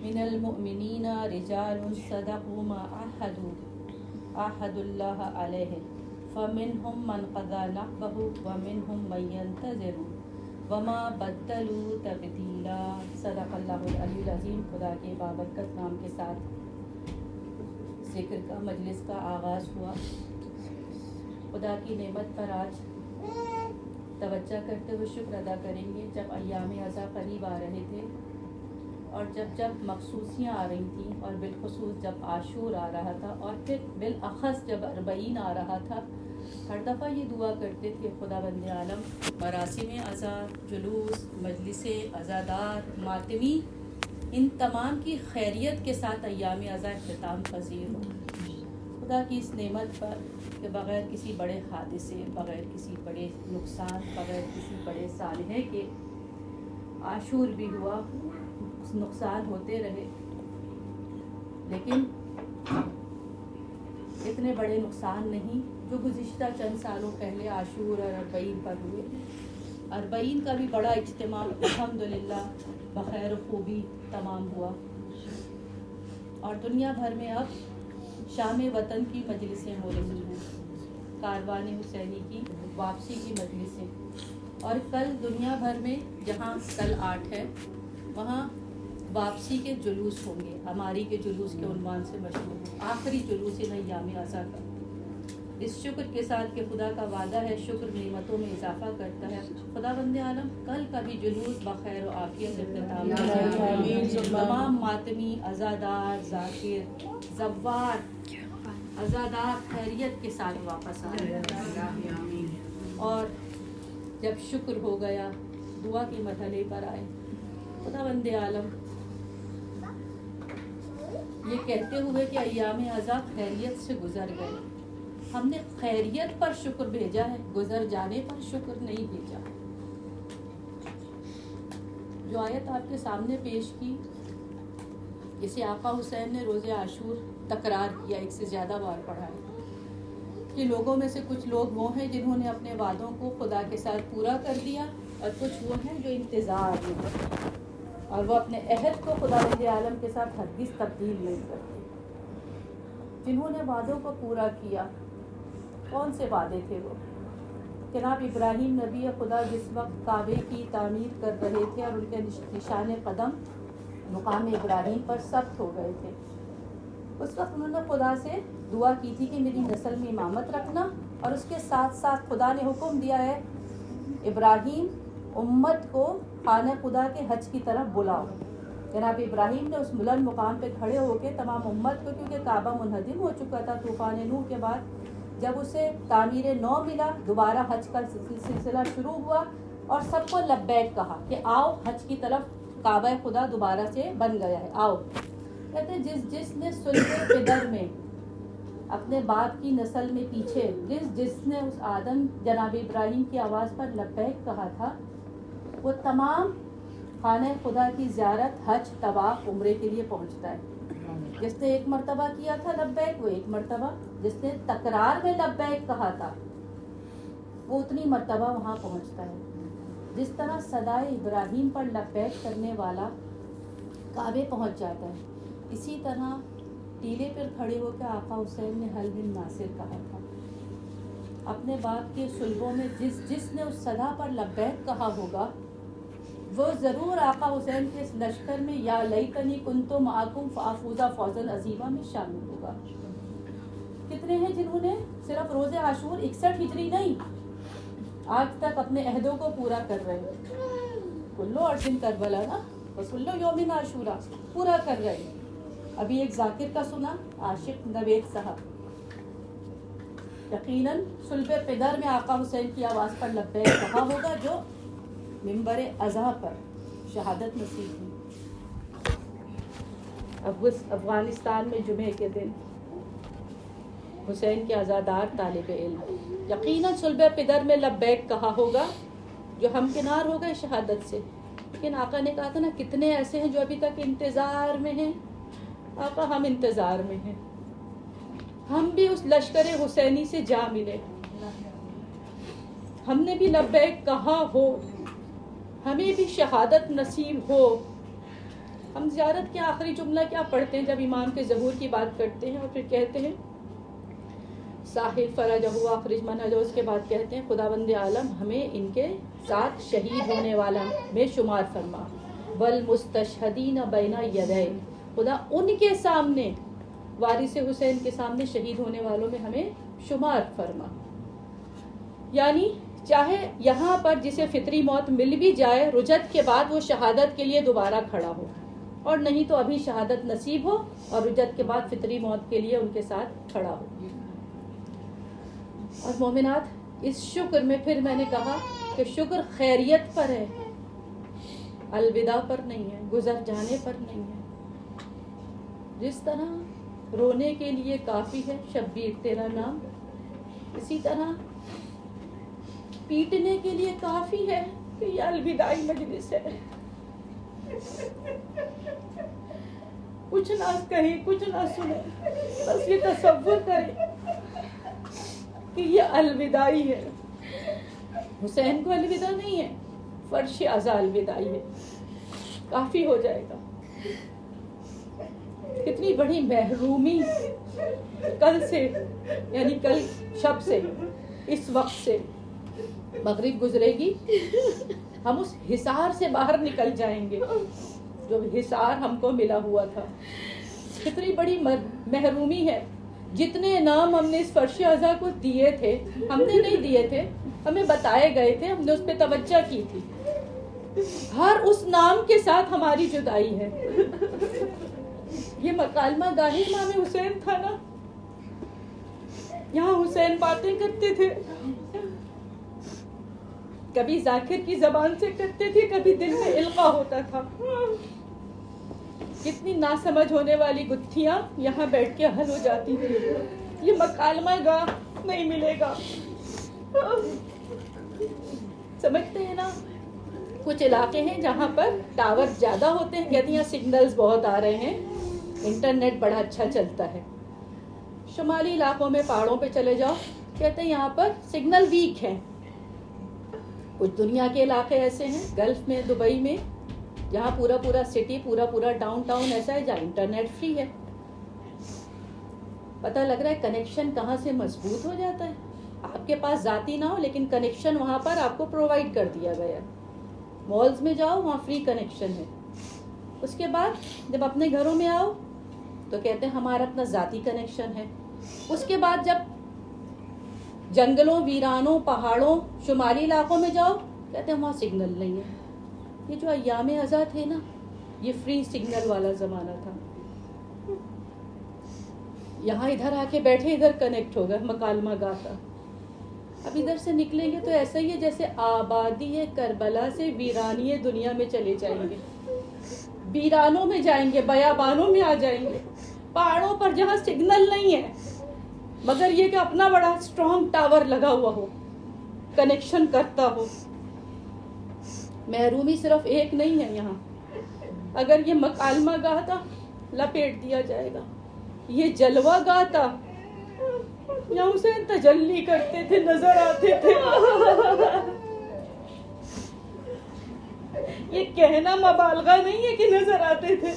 من المؤمنین رجال صدقوا ما عاهدوا الله علیہ فمنهم من قضى نحبه ومنهم من ينتظر وما بدلوا تبدیلا۔ صدق اللہ العلی العظیم۔ خدا کے بابرکت نام کے ساتھ ذکر کا مجلس کا آغاز ہوا۔ خدا کی نعمت پر آج توجہ کرتے ہوئے شکر ادا کریں گے۔ جب ایام عزا قریب آ رہے تھے اور جب مخصوصیاں آ رہی تھیں، اور بالخصوص جب عاشور آ رہا تھا، اور پھر بالاخص جب اربعین آ رہا تھا، ہر دفعہ یہ دعا کرتے تھے خدا بند عالم مراسم عزا، جلوس، مجلس عزادار، ماتمی، ان تمام کی خیریت کے ساتھ ایام عزا اختتام پذیر ہو۔ خدا کی اس نعمت پر کہ بغیر کسی بڑے حادثے، بغیر کسی بڑے نقصان، بغیر کسی بڑے سانحے کے عاشور بھی ہوا، نقصان ہوتے رہے، لیکن اتنے بڑے نقصان نہیں جو گزشتہ چند سالوں پہلے عاشور اور اربعین پر ہوئے۔ اربعین کا بھی بڑا اجتماع الحمدللہ بخیر و خوبی تمام ہوا، اور دنیا بھر میں اب شام وطن کی مجلسیں ہو رہی ہیں، کاروان حسینی کی واپسی کی مجلسیں، اور کل دنیا بھر میں جہاں کل 8 ہے وہاں واپسی کے جلوس ہوں گے، ہماری کے جلوس کے عنوان سے مشہور آخری جلوس ایام عزا کا۔ اس شکر کے ساتھ کہ خدا کا وعدہ ہے شکر نعمتوں میں اضافہ کرتا ہے، خدا بند عالم کل کا بھی جلوس بخیر و عافیت اختتام کرے۔ تمام ماتمی، عزادار، ذاکر، زوار، عزادار خیریت کے ساتھ واپس آئے، اور جب شکر ہو گیا دعا کے مرحلے پر آئے۔ خدا بند عالم یہ کہتے ہوئے کہ ایام عزا خیریت سے گزر گئے، ہم نے خیریت پر شکر بھیجا ہے، گزر جانے پر شکر نہیں بھیجا۔ جو آیت آپ کے سامنے پیش کی، اسے آقا حسین نے روز عاشور تکرار کیا، ایک سے زیادہ بار پڑھا ہے کہ لوگوں میں سے کچھ لوگ وہ ہیں جنہوں نے اپنے وعدوں کو خدا کے ساتھ پورا کر دیا، اور کچھ وہ ہیں جو انتظار میں ہیں، اور وہ اپنے عہد کو خدا بند عالم کے ساتھ ہرگز تبدیل نہیں کرتے۔ جنہوں نے وعدوں کو پورا کیا، کون سے وعدے تھے وہ؟ جناب ابراہیم نبی خدا جس وقت کعبے کی تعمیر کر رہے تھے اور ان کے نشان قدم مقام ابراہیم پر سخت ہو گئے تھے، اس وقت انہوں نے خدا سے دعا کی تھی کہ میری نسل میں امامت رکھنا، اور اس کے ساتھ ساتھ خدا نے حکم دیا ہے ابراہیم امت کو خانہ خدا کے حج کی طرف بلاؤ۔ جناب ابراہیم نے اس بلند مقام پہ کھڑے ہو کے تمام امت کو، کیونکہ کعبہ منہدم ہو چکا تھا طوفان نوح کے بعد، جب اسے تعمیر نو ملا، دوبارہ حج کا سلسلہ شروع ہوا، اور سب کو لبیک کہا کہ آؤ حج کی طرف، کعبہ خدا دوبارہ سے بن گیا ہے، آؤ۔ کہتے جس نے صلب پدر میں اپنے باپ کی نسل میں پیچھے جس نے اس آدم جناب ابراہیم کی آواز پر لبیک کہا تھا، وہ تمام خانہ خدا کی زیارت، حج، طواف، عمرے کے لیے پہنچتا ہے۔ جس نے ایک مرتبہ کیا تھا لبیک وہ ایک مرتبہ، جس نے تکرار میں لبیک کہا تھا وہ اتنی مرتبہ وہاں پہنچتا ہے۔ جس طرح صدائے ابراہیم پر لبیک کرنے والا کعبے پہنچ جاتا ہے، اسی طرح ٹیلے پر کھڑے ہو کے آقا حسین نے حل بن ناصر کہا تھا۔ اپنے باپ کے صلبوں میں جس نے اس صدا پر لبیک کہا ہوگا، وہ ضرور آقا حسین کے اس لشکر میں یا لیتنی کنت معکم فافوز فوزا عظیما میں شامل ہوگا۔ کتنے ہیں جنہوں نے صرف روز عاشور 61 ہجری نہیں، آج تک اپنے عہدوں کو پورا کر رہے ہیں، کلو ارسن کربلا نا وسلو یوم عاشورا پورا کر رہے ہیں۔ ابھی ایک ذاکر کا سنا، عاشق نوید صاحب، یقیناً صلب پدر میں آقا حسین کی آواز پر لبیک کہا ہوگا، جو منبر عزا پر شہادت نصیب ہوئی۔ افغانستان میں جمعے کے دن حسین کے عزادار طالب علم یقیناً صلب پدر میں لبیک کہا ہوگا، جو ہمکنار ہو گئے شہادت سے۔ لیکن آقا نے کہا تھا نا، کتنے ایسے ہیں جو ابھی تک انتظار میں ہیں۔ آقا ہم انتظار میں ہیں، ہم بھی اس لشکر حسینی سے جا ملے، ہم نے بھی لبیک کہا ہو، ہمیں بھی شہادت نصیب ہو، ہم زیارت کے آخری جملہ کیا پڑھتے ہیں جب امام کے ظہور کی بات کرتے ہیں اور پھر کہتے ہیں ساحل فرجہ اخرج منہجہ، اس کے بعد کہتے ہیں خداوند عالم ہمیں ان کے ساتھ شہید ہونے والا میں شمار فرما، والمستشہدین بین یدی، خدا ان کے سامنے، وارث حسین کے سامنے شہید ہونے والوں میں ہمیں شمار فرما. یعنی چاہے یہاں پر جسے فطری موت مل بھی جائے، رجت کے بعد وہ شہادت کے لیے دوبارہ کھڑا ہو، اور نہیں تو ابھی شہادت نصیب ہو اور رجت کے بعد فطری موت کے لیے ان کے ساتھ کھڑا ہو. اور مومنات، اس شکر میں پھر میں نے کہا کہ شکر خیریت پر ہے، الوداع پر نہیں ہے، گزر جانے پر نہیں ہے. جس طرح رونے کے لیے کافی ہے شبیر تیرا نام، اسی طرح پیٹنے کے لیے کافی ہے کہ یہ الوداعی مجلس ہے. کچھ نہ کہیں، کچھ نہ سنے، بس یہ تصور کریں کہ یہ الوداعی ہے. حسین کو الوداع نہیں ہے، فرش عزا الوداعی ہے. کافی ہو جائے گا. کتنی بڑی محرومی کل سے، یعنی کل شب سے، اس وقت سے مغرب گزرے گی، ہم اس حصار سے باہر نکل جائیں گے جو حصار ہم کو ملا ہوا تھا. کتنی بڑی محرومی ہے. جتنے نام ہم نے اس فرش عزا کو دیے تھے، ہم نے نہیں دیے تھے، ہمیں بتائے گئے تھے، ہم نے اس پہ توجہ کی تھی. ہر اس نام کے ساتھ ہماری جدائی ہے. یہ مکالمہ گاہ امام حسین تھا نا، یہاں حسین باتیں کرتے تھے، کبھی ذاکر کی زبان سے کرتے تھے، کبھی دل میں القا ہوتا تھا. کتنی ناسمجھ ہونے والی گتھیاں یہاں بیٹھ کے حل ہو جاتی تھی. یہ مکالمہ گاہ نہیں ملے گا. سمجھتے ہیں نا، کچھ علاقے ہیں جہاں پر ٹاور زیادہ ہوتے ہیں، کہتی ہیں سگنلز بہت آ رہے ہیں، انٹرنیٹ بڑا اچھا چلتا ہے. شمالی علاقوں میں پہاڑوں پہ چلے جاؤ، کہتے ہیں یہاں پر سگنل ویک ہے. کچھ دنیا کے علاقے ایسے ہیں، گلف میں، دبئی میں، جہاں پورا سٹی، پورا ڈاؤن ٹاؤن ایسا ہے جہاں انٹرنیٹ فری ہے. پتہ لگ رہا ہے کنیکشن کہاں سے مضبوط ہو جاتا ہے. آپ کے پاس ذاتی نہ ہو لیکن کنیکشن وہاں پر آپ کو پرووائڈ کر دیا گیا. مالز میں جاؤ، وہاں فری کنیکشن ہے. اس کے بعد جب اپنے گھروں میں آؤ تو کہتے ہیں ہمارا اپنا ذاتی کنیکشن ہے. اس کے بعد جب جنگلوں، ویرانوں، پہاڑوں، شمالی علاقوں میں جاؤ، کہتے ہیں وہاں سگنل نہیں ہے. یہ جو ایام ازاں تھے نا، یہ فری سگنل والا زمانہ تھا. یہاں ادھر آ کے بیٹھے، ادھر کنیکٹ ہو گئے، مکالمہ گاہ تھا. اب ادھر سے نکلیں گے تو ایسا ہی ہے جیسے آبادی کربلا سے ویرانی دنیا میں چلے جائیں گے. ویرانوں میں جائیں گے، بیابانوں میں آ جائیں گے، پہاڑوں پر جہاں سگنل نہیں ہے، مگر یہ کہ اپنا بڑا اسٹرانگ ٹاور لگا ہوا ہو، کنیکشن کرتا ہو. محرومی صرف ایک نہیں ہے یہاں. اگر یہ مکالمہ گاہ تھا، لپیٹ دیا جائے گا. یہ جلوہ گاہ تھا، یہاں حسین تجلی کرتے تھے، نظر آتے تھے. یہ کہنا مبالغہ نہیں ہے کہ نظر آتے تھے.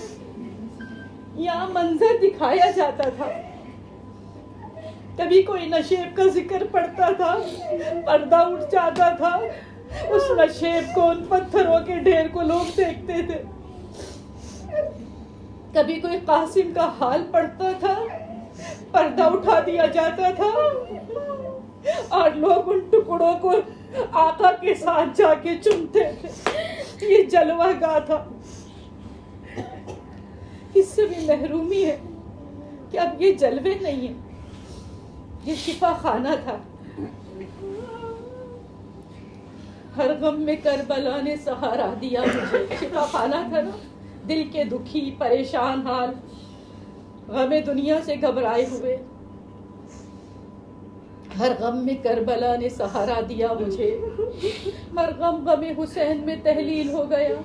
یہاں منظر دکھایا جاتا تھا. کبھی کوئی نشیب کا ذکر پڑتا تھا، پردہ اٹھ جاتا تھا، اس نشیب کو، ان پتھروں کے ڈھیر کو لوگ دیکھتے تھے. کبھی کوئی قاسم کا حال پڑتا تھا، پردہ اٹھا دیا جاتا تھا اور لوگ ان ٹکڑوں کو آقا کے ساتھ جا کے چومتے تھے. یہ جلوہ گاہ تھا. اس سے بھی محرومی ہے کہ اب یہ جلوے نہیں ہیں، یہ شفا خانہ تھا. ہر غم میں کربلا نے سہارا دیا مجھے. شفا خانہ تھا نا. دل کے دکھی، پریشان حال، غم دنیا سے گھبرائے ہوئے. ہر غم میں کربلا نے سہارا دیا مجھے، ہر غم غم حسین میں تحلیل ہو گیا.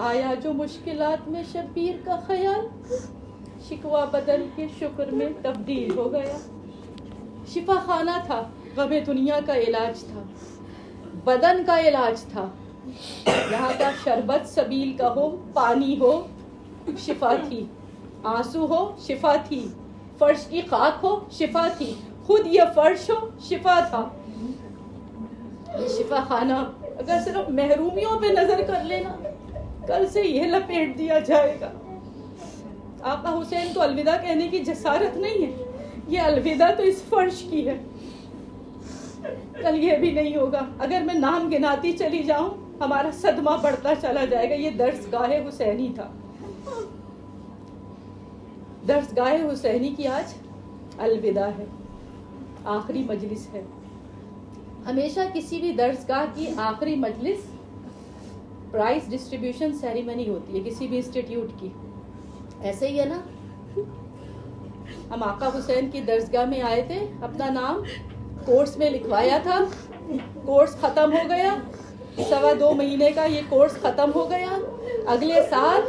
آیا جو مشکلات میں شبیر کا خیال، شکوہ بدل کے شکر میں تبدیل ہو گیا. شفا خانہ تھا، غم دنیا کا علاج تھا، بدن کا علاج تھا. یہاں کا شربت سبیل کا ہو، پانی ہو، شفا تھی، آنسو ہو شفا تھی، فرش کی خاک ہو شفا تھی، خود یہ فرش ہو شفا تھا. یہ شفا خانہ اگر صرف محرومیوں پہ نظر کر لینا، کل سے یہ لپیٹ دیا جائے گا. آقا حسین کو الوداع کہنے کی جسارت نہیں ہے، یہ الوداع تو اس فرش کی ہے. کل یہ بھی نہیں ہوگا. اگر میں نام گناتی چلی جاؤں ہمارا صدمہ بڑھتا چلا جائے گا. یہ درسگاہ حسینی تھا. درسگاہ حسینی کی آج الوداع ہے، آخری مجلس ہے. ہمیشہ کسی بھی درسگاہ کی آخری مجلس پرائز ڈسٹریبیوشن سیریمنی ہوتی ہے کسی بھی انسٹیٹیوٹ کی. ایسے ہی ہے نا. ہم آقا حسین کی درسگاہ میں آئے تھے، اپنا نام کورس میں لکھوایا تھا، کورس ختم ہو گیا، 2.25 مہینے کا یہ کورس ختم ہو گیا. اگلے سال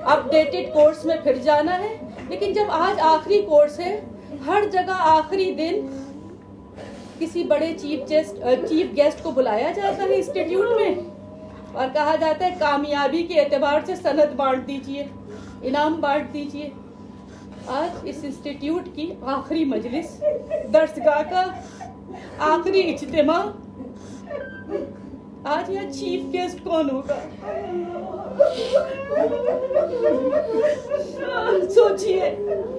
اپ ڈیٹڈ کورس میں پھر جانا ہے. لیکن جب آج آخری کورس ہے، ہر جگہ آخری دن کسی بڑے چیف گیسٹ کو بلایا جاتا ہے انسٹیٹیوٹ میں اور کہا جاتا ہے کامیابی کے اعتبار سے سند بانٹ دیجیے، انعام بانٹ دیجیے. آج اس انسٹیٹیوٹ کی آخری مجلس، درسگاہ کا آخری اجتماع. آج یہاں چیف گیسٹ کون ہوگا؟ سوچئے،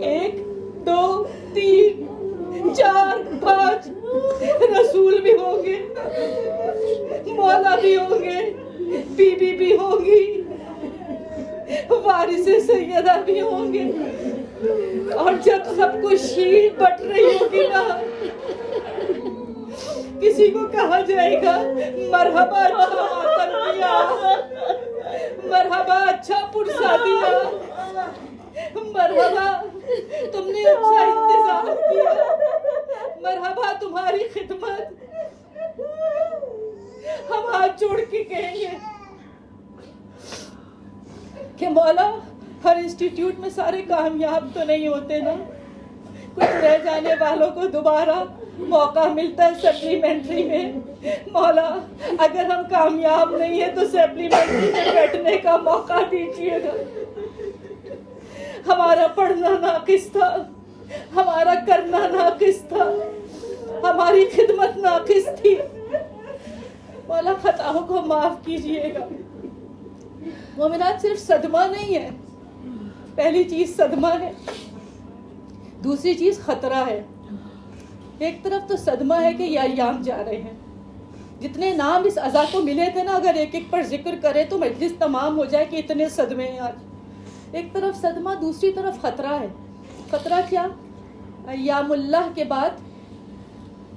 1 2 3 4 5 رسول بھی ہوں گے، مولا بھی ہوں گے، بی بی بھی ہوں گی، وارث سیدہ بھی ہوں گے. اور جب سب کو شیر بٹ رہی ہوگی نا، کسی کو کہا جائے گا مرحبا اچھا ماتم دیا، مرحبا اچھا پرسا دیا، مرحبا تم نے اچھا انتظام کیا، مرحبا تمہاری خدمت. ہم ہاتھ جوڑ کے کہیں گے کہ مولا ہر انسٹیٹیوٹ میں سارے کامیاب تو نہیں ہوتے نا، کچھ رہ جانے والوں کو دوبارہ موقع ملتا ہے سپلیمنٹری میں. مولا اگر ہم کامیاب نہیں ہیں تو سپلیمنٹری میں بیٹھنے کا موقع دیجیے گا. ہمارا پڑھنا ناقص تھا، ہمارا کرنا ناقص تھا، ہماری خدمت ناقص تھی. مولا خطاؤں کو معاف کیجیے گا. مومنات صرف صدمہ نہیں ہے، پہلی چیز صدمہ ہے، دوسری چیز خطرہ ہے. ایک طرف تو صدمہ ہے کہ یہ ایام جا رہے ہیں، جتنے نام اس عزا کو ملے تھے نا، اگر ایک ایک پر ذکر کرے تو مجلس تمام ہو جائے کہ اتنے صدمے ہیں آج. ایک طرف صدمہ، دوسری طرف خطرہ ہے. خطرہ کیا؟ ایام اللہ کے بعد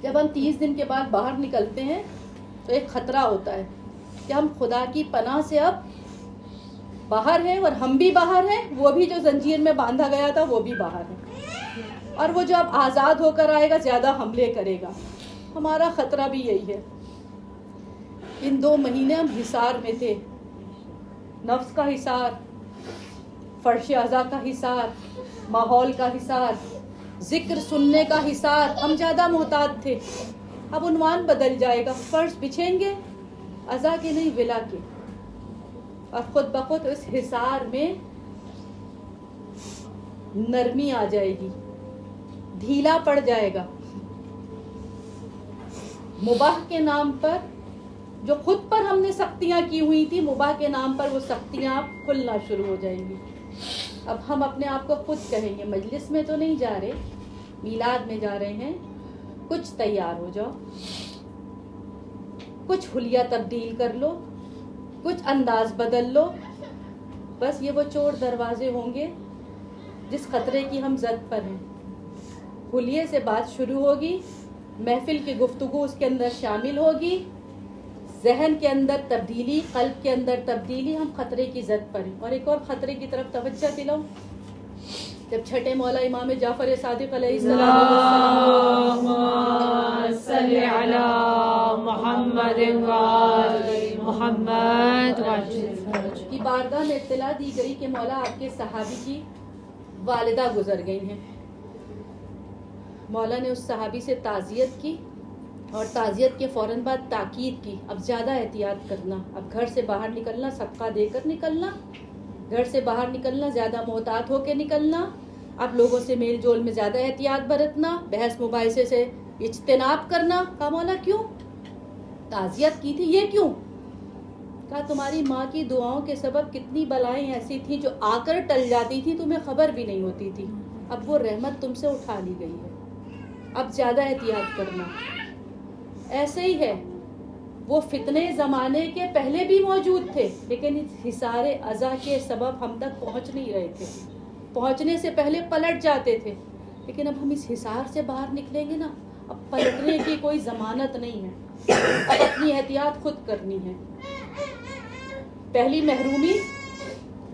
جب ہم 30 دن کے بعد باہر نکلتے ہیں تو ایک خطرہ ہوتا ہے کہ ہم خدا کی پناہ سے اب باہر ہیں، اور ہم بھی باہر ہیں، وہ بھی جو زنجیر میں باندھا گیا تھا وہ بھی باہر ہے، اور وہ جو اب آزاد ہو کر آئے گا زیادہ حملے کرے گا. ہمارا خطرہ بھی یہی ہے. ان 2 مہینے ہم حصار میں تھے، نفس کا حصار، فرش عزا کا حصار، ماحول کا حصار، ذکر سننے کا حصار. ہم زیادہ محتاط تھے. اب عنوان بدل جائے گا، فرش بچھیں گے عزا کے نہیں ولا کے، اور خود بخود اس حصار میں نرمی آ جائے گی، ڈھیلا پڑ جائے گا. مباح کے نام پر جو خود پر ہم نے سختیاں کی ہوئی تھی، مباح کے نام پر وہ سختیاں اب کھلنا شروع ہو جائیں گی. اب ہم اپنے آپ کو خود کہیں گے مجلس میں تو نہیں جا رہے، میلاد میں جا رہے ہیں، کچھ تیار ہو جاؤ، کچھ حلیہ تبدیل کر لو، کچھ انداز بدل لو. بس یہ وہ چور دروازے ہوں گے جس خطرے کی ہم زد پر ہیں. حلیے سے بات شروع ہوگی، محفل کی گفتگو اس کے اندر شامل ہوگی، ذہن کے اندر تبدیلی، قلب کے اندر تبدیلی. ہم خطرے کی زد پر ہیں. اور ایک اور خطرے کی طرف توجہ دلاؤں. جب چھٹے مولا امام جعفر صادق علیہ السلام صلی علی محمد محمد کی بارگاہ میں اطلاع دی گئی کہ مولا آپ کے صحابی کی والدہ گزر گئی ہیں. مولا نے اس صحابی سے تعزیت کی اور تعزیت کے فوراً بعد تاکید کی اب زیادہ احتیاط کرنا، اب گھر سے باہر نکلنا صدقہ دے کر نکلنا، گھر سے باہر نکلنا زیادہ محتاط ہو کے نکلنا، اب لوگوں سے میل جول میں زیادہ احتیاط برتنا، بحث مباحثے سے اجتناب کرنا. کہا مولا کیوں؟ تعزیت کی تھی، یہ کیوں؟ کہا تمہاری ماں کی دعاؤں کے سبب کتنی بلائیں ایسی تھیں جو آ کر ٹل جاتی تھی، تمہیں خبر بھی نہیں ہوتی تھی. اب وہ رحمت تم سے اٹھا لی گئی ہے، اب زیادہ احتیاط کرنا. ایسے ہی ہے، وہ فتنے زمانے کے پہلے بھی موجود تھے، لیکن اس حصار اذى کے سبب ہم تک پہنچ نہیں رہے تھے، پہنچنے سے پہلے پلٹ جاتے تھے. لیکن اب ہم اس حصار سے باہر نکلیں گے نا، اب پلٹنے کی کوئی ضمانت نہیں ہے، اب اپنی احتیاط خود کرنی ہے. پہلی محرومی،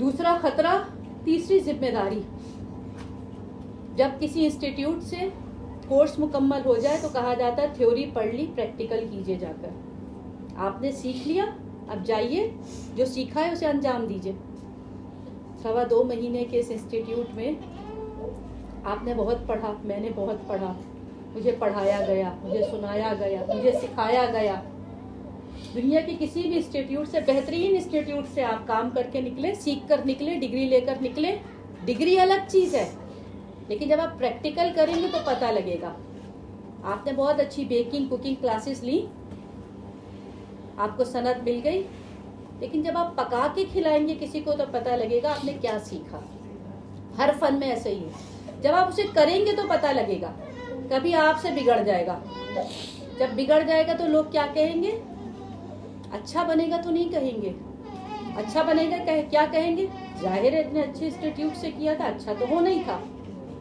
دوسرا خطرہ، تیسری ذمہ داری. جب کسی انسٹیٹیوٹ سے کورس مکمل ہو جائے تو کہا جاتا ہے تھیوری پڑھ لی، پریکٹیکل کیجئے جا کر. آپ نے سیکھ لیا، اب جائیے جو سیکھا ہے اسے انجام دیجئے. 2.25 مہینے کے اس انسٹیٹیوٹ میں آپ نے بہت پڑھا، میں نے بہت پڑھا، مجھے پڑھایا گیا، مجھے سنایا گیا، مجھے سکھایا گیا. دنیا کی کسی بھی انسٹیٹیوٹ سے، بہترین انسٹیٹیوٹ سے آپ کام کر کے نکلے، سیکھ کر نکلے، ڈگری لے کر نکلے. ڈگری الگ چیز ہے، لیکن جب آپ پریکٹیکل کریں گے تو پتہ لگے گا. آپ نے بہت اچھی بیکنگ کوکنگ کلاسز لی، آپ کو سند مل گئی، لیکن جب آپ پکا کے کھلائیں گے کسی کو تو پتہ لگے گا آپ نے کیا سیکھا. ہر فن میں ایسا ہی ہے، جب آپ اسے کریں گے تو پتہ لگے گا. کبھی آپ سے بگڑ جائے گا، جب بگڑ جائے گا تو لوگ کیا کہیں گے؟ اچھا بنے گا تو نہیں کہیں گے، اچھا بنے گا کیا کہیں گے؟ ظاہر ہے اتنے اچھے انسٹیٹیوٹ سے کیا تھا، اچھا تو ہو نہیں تھا.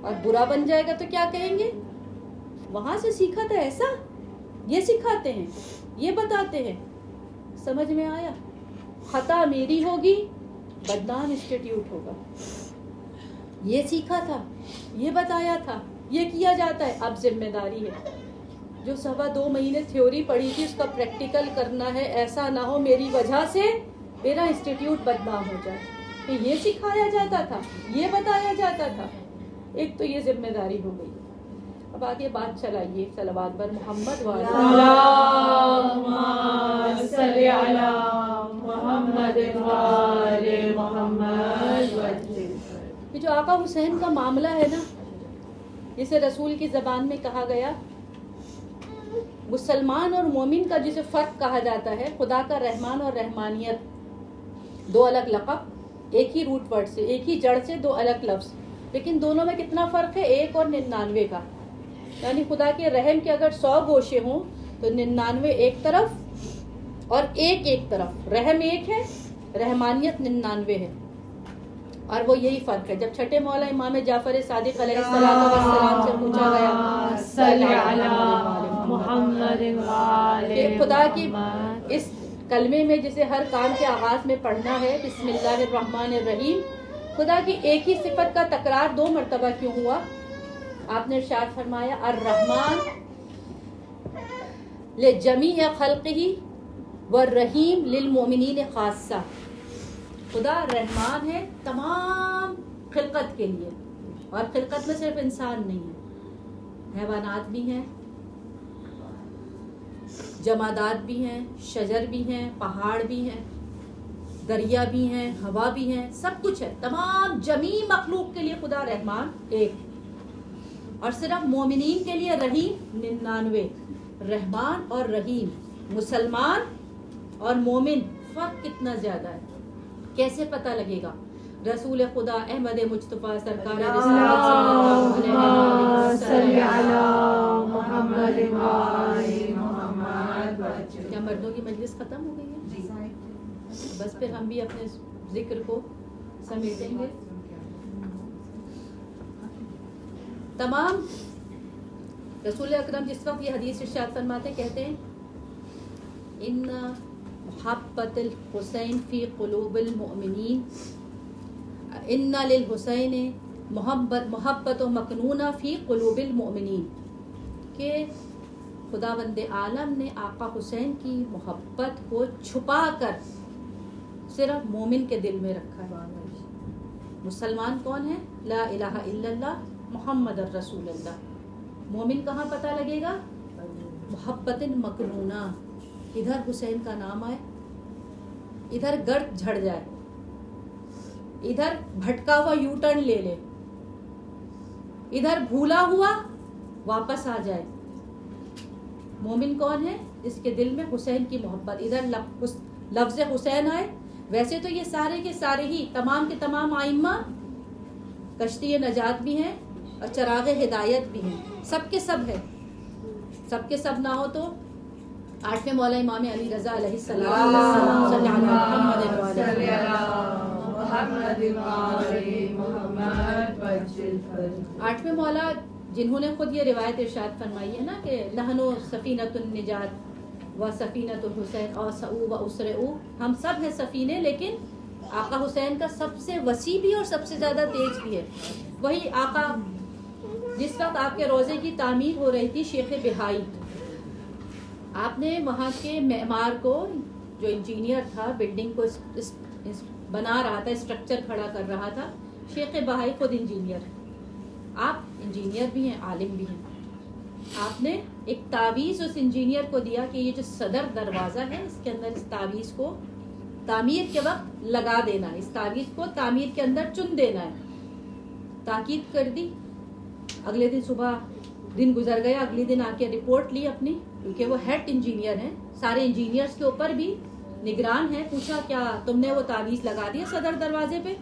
اور برا بن جائے گا تو کیا کہیں گے؟ وہاں سے سیکھا تھا ایسا، یہ سکھاتے ہیں، یہ بتاتے ہیں. سمجھ میں آیا؟ خطا میری ہوگی، بدنام انسٹیٹیوٹ ہوگا. یہ سیکھا تھا، یہ بتایا تھا، یہ کیا جاتا ہے. اب ذمہ داری ہے، جو 2.25 مہینے تھیوری پڑھی تھی اس کا پریکٹیکل کرنا ہے. ایسا نہ ہو میری وجہ سے میرا انسٹیٹیوٹ بدنام ہو جائے کہ یہ سکھایا جاتا تھا، یہ بتایا جاتا تھا. ایک تو یہ ذمہ داری ہو گئی. اب آگے بات چلائیے صلوات بر محمد اللہم صلی علی محمد وآل محمد. یہ جو آقا حسین کا معاملہ ہے نا، جسے رسول کی زبان میں کہا گیا، مسلمان اور مومن کا جسے فرق کہا جاتا ہے، خدا کا رحمان اور رحمانیت 2 الگ لقب، ایک ہی روٹ ورڈ سے، ایک ہی جڑ سے 2 الگ لفظ، لیکن دونوں میں کتنا فرق ہے؟ 1 اور 99 کا. یعنی خدا کے رحم کے اگر 100 گوشے ہوں تو 99 ایک طرف اور ایک طرف. رحم ایک ہے، رحمانیت 99 ہے. اور وہ یہی فرق ہے. جب چھٹے مولا امام جعفر صادق علیہ السلام سے پوچھا گیا صلی علی محمد کہ خدا کی اس کلمے میں جسے ہر کام کے آغاز میں پڑھنا ہے، بسم اللہ الرحمن الرحیم، خدا کی ایک ہی صفت کا تکرار 2 مرتبہ کیوں ہوا؟ آپ نے ارشاد فرمایا الرحمن لجمیع خلقہ والرحیم للمؤمنین خاصہ. خدا رحمان ہے تمام خلقت کے لیے، اور خلقت میں صرف انسان نہیں ہے، حیوانات بھی ہیں، جمادات بھی ہیں، شجر بھی ہیں، پہاڑ بھی ہیں، دریا بھی ہیں، ہوا بھی ہیں، سب کچھ ہے. تمام جمیع مخلوق کے لیے خدا رحمان ایک، اور صرف مومنین کے لیے رحیم 99. رحمان اور رحیم، مسلمان اور مومن، فرق کتنا زیادہ ہے. کیسے پتہ لگے گا؟ رسول خدا احمد مجتبیٰ سرکار رسالت صلی اللہ صلی علی علیہ محمد وآل محمد. کیا مردوں کی مجلس ختم ہو گئی ہے؟ بس پھر ہم بھی اپنے ذکر کو سمیٹیں گے. تمام رسول اکرم جس وقت یہ حدیث ارشاد فرماتے کہتے ہیں ان محبت الحسین فی قلوب المؤمنین، ان للحسین محبت و مکنونہ فی قلوب المؤمنین، کہ خداوند عالم نے آقا حسین کی محبت کو چھپا کر صرف مومن کے دل میں رکھا ہے. مسلمان کون ہے؟ لا الہ الا اللہ محمد الرسول اللہ. مومن کہاں پتہ لگے گا؟ محبت مکنونہ، ادھر حسین کا نام آئے، ادھر گرد جھڑ جائے. ادھر بھٹکا ہوا یو ٹرن لے لے, ادھر بھولا ہوا واپس آ جائے. مومن کون ہے؟ جس کے دل میں حسین کی محبت, ادھر لفظ حسین آئے. ویسے تو یہ سارے کے سارے ہی تمام کے تمام آئمہ کشتی نجات بھی ہیں اور چراغ ہدایت بھی ہیں, سب کے سب ہے. سب کے سب نہ ہو تو 8ویں مولا امام علی رضا علیہ السلام صلی محمد. 8ویں مولا جنہوں نے خود یہ روایت ارشاد فرمائی ہے نا کہ لہنو سفینۃ النجات و سفینۃ الحسین او سعو و اسرعو, ہم سب ہیں سفینے لیکن آقا حسین کا سب سے وسیع بھی اور سب سے زیادہ تیز بھی ہے. وہی آقا جس وقت آپ کے روزے کی تعمیر ہو رہی تھی, شیخ بہائی, آپ نے وہاں کے معمار کو, جو انجینئر تھا بلڈنگ کو بنا رہا تھا, اسٹرکچر کھڑا کر رہا تھا, شیخ بہائی خود انجینئر ہے. آپ انجینئر بھی ہیں, عالم بھی ہیں. آپ نے ایک تعویذ اس انجینئر کو دیا کہ یہ جو صدر دروازہ ہے اس کے اندر اس تعویذ کو تعمیر کے وقت لگا دینا ہے, اس تعویذ کو تعمیر کے اندر چن دینا ہے. تاکید کر دی. اگلے دن صبح دن گزر گیا, اگلے دن آ کے رپورٹ لی اپنی, کیونکہ وہ ہیڈ انجینئر ہیں, سارے انجینئرز کے اوپر بھی نگران ہے. پوچھا کیا تم نے وہ تعویذ لگا دیا صدر دروازے پہ؟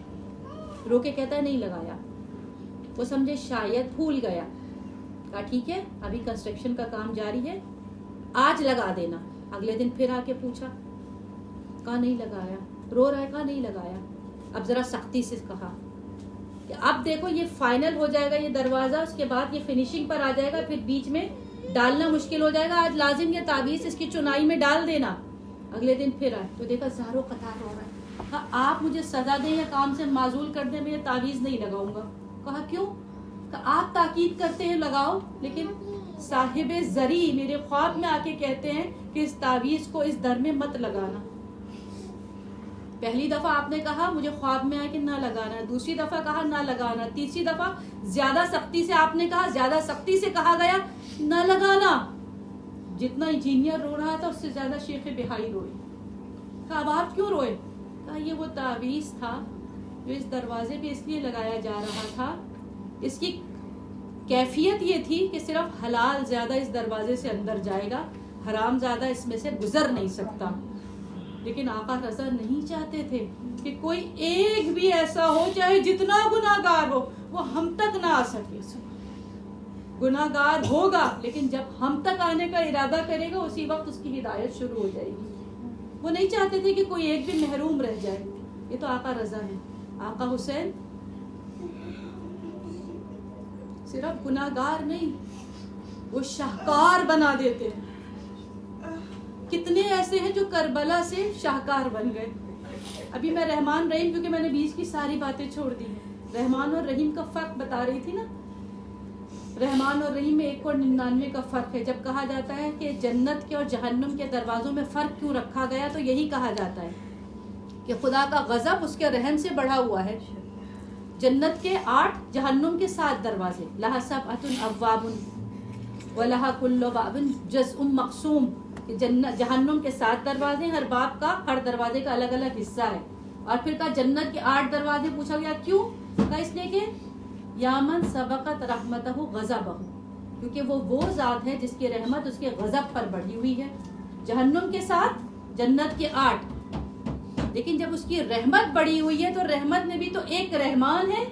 رو کے کہتا ہے نہیں لگایا. وہ سمجھے شاید بھول گیا. کہا ٹھیک ہے ابھی کنسٹرکشن کا کام جاری ہے, آج لگا دینا. اگلے دن پھر آ کے پوچھا, کہا نہیں لگایا. رو رہا ہے, کہا نہیں لگایا. اب ذرا سختی سے کہا کہ اب دیکھو یہ فائنل ہو جائے گا یہ دروازہ, اس کے بعد یہ فنیشنگ پر آ جائے گا, پھر بیچ میں ڈالنا مشکل ہو جائے گا. آج لازم یہ تعویذ اس کی چنائی میں ڈال دینا. اگلے دن پھر آئے تو دیکھا زارو قطار ہو رہا ہے. کہا آپ مجھے سزا دیں یا کام سے معزول کر دیں, میں یہ تعویذ نہیں لگاؤں گا. کہا کیوں؟ کہ آپ تاکید کرتے ہیں لگاؤ, لیکن صاحب زری میرے خواب میں آ کے کہتے ہیں کہ اس تعویذ کو اس در میں مت لگانا. پہلی دفعہ آپ نے کہا مجھے خواب میں آیا کہ نہ لگانا, دوسری دفعہ کہا نہ لگانا, تیسری دفعہ زیادہ سختی سے آپ نے کہا, زیادہ سختی سے کہا گیا نہ لگانا. جتنا انجینئر رو رہا تھا اس سے زیادہ شیخ بہائی روئے. کہا اب آپ کیوں روئے؟ کہا یہ وہ تعویذ تھا جو اس دروازے پہ اس لیے لگایا جا رہا تھا, اس کی کیفیت یہ تھی کہ صرف حلال زیادہ اس دروازے سے اندر جائے گا, حرام زیادہ اس میں سے گزر نہیں سکتا. لیکن آقا رضا نہیں چاہتے تھے کہ کوئی ایک بھی ایسا ہو چاہے جتنا گناہگار ہو وہ ہم تک نہ آ سکے. گناہگار ہوگا لیکن جب ہم تک آنے کا ارادہ کرے گا اسی وقت اس کی ہدایت شروع ہو جائے گی. وہ نہیں چاہتے تھے کہ کوئی ایک بھی محروم رہ جائے. یہ تو آقا رضا ہے. آقا حسین صرف گناہگار نہیں, وہ شاہکار بنا دیتے ہیں. کتنے ایسے ہیں جو کربلا سے شاہکار بن گئے. ابھی میں رحمان رحیم, کیونکہ میں نے بیچ کی ساری باتیں چھوڑ دی ہیں, رحمان اور رحیم کا فرق بتا رہی تھی نا. رحمان اور رحیم میں 1 اور 99 کا فرق ہے. جب کہا جاتا ہے کہ جنت کے اور جہنم کے دروازوں میں فرق کیوں رکھا گیا تو یہی کہا جاتا ہے کہ خدا کا غضب اس کے رحم سے بڑھا ہوا ہے. جنت کے 8, جہنم کے 7 دروازے. لہا سبعۃ ابواب ولہا کل باب جزء مقسوم. جہنم کے 7 دروازے, ہر باب کا, ہر دروازے کا الگ الگ حصہ ہے. اور پھر کہا جنت کے 8 دروازے. پوچھا گیا کیوں؟ کہا اس لیے کہ یا من سبقت رحمتہ غضبہ, کیونکہ وہ ذات ہے جس کی رحمت اس کے غضب پر بڑھی ہوئی ہے. جہنم کے 7, جنت کے 8. لیکن جب اس کی رحمت بڑھی ہوئی ہے تو رحمت میں بھی تو ایک رحمان ہے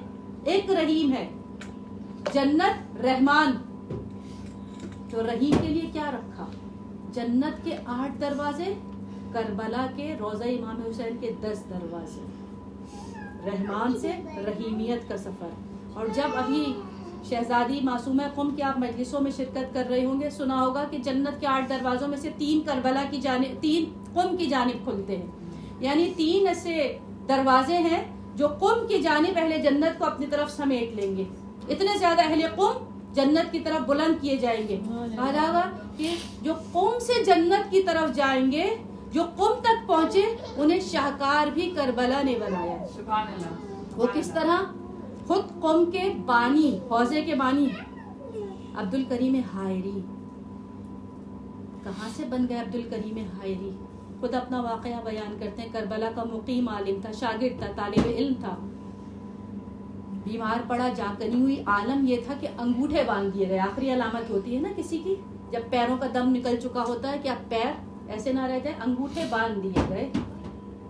ایک رحیم ہے. جنت رحمان, تو رحیم کے لیے کیا رکھا؟ جنت کے 8 دروازے, کربلا کے روضہ امام حسین کے 10 دروازے. رحمان سے رحیمیت کا سفر. اور جب ابھی شہزادی معصومہ قم کی آپ مجلسوں میں شرکت کر رہے ہوں گے, سنا ہوگا کہ جنت کے 8 دروازوں میں سے 3 کربلا کی جانب, 3 قم کی جانب کھلتے ہیں. یعنی 3 ایسے دروازے ہیں جو قم کی جانب اہل جنت کو اپنی طرف سمیٹ لیں گے. اتنے زیادہ اہل قم جنت کی طرف بلند کیے جائیں گے. کہا جائے گا کہ جو قم سے جنت کی طرف جائیں گے, جو قم تک پہنچے, انہیں شاہکار بھی کربلا نے بنایا. سبحان اللہ. وہ کس طرح؟ خود قم کے بانی, حوضے کے بانی عبد الکریم حائری. کہاں سے بن گئے عبد الکریم حائری؟ خود اپنا واقعہ بیان کرتے ہیں. کربلا کا مقیم عالم تھا, شاگرد تھا, طالب علم تھا. بیمار پڑا، جانکنی ہوئی. عالم یہ تھا کہ انگوٹھے باندھ دیے گئے. آخری علامت ہوتی ہے نا کسی کی، جب پیروں کا دم نکل چکا ہوتا ہے کہ اب پیر ایسے نہ رہ جائے، انگوٹھے باندھ دیے گئے.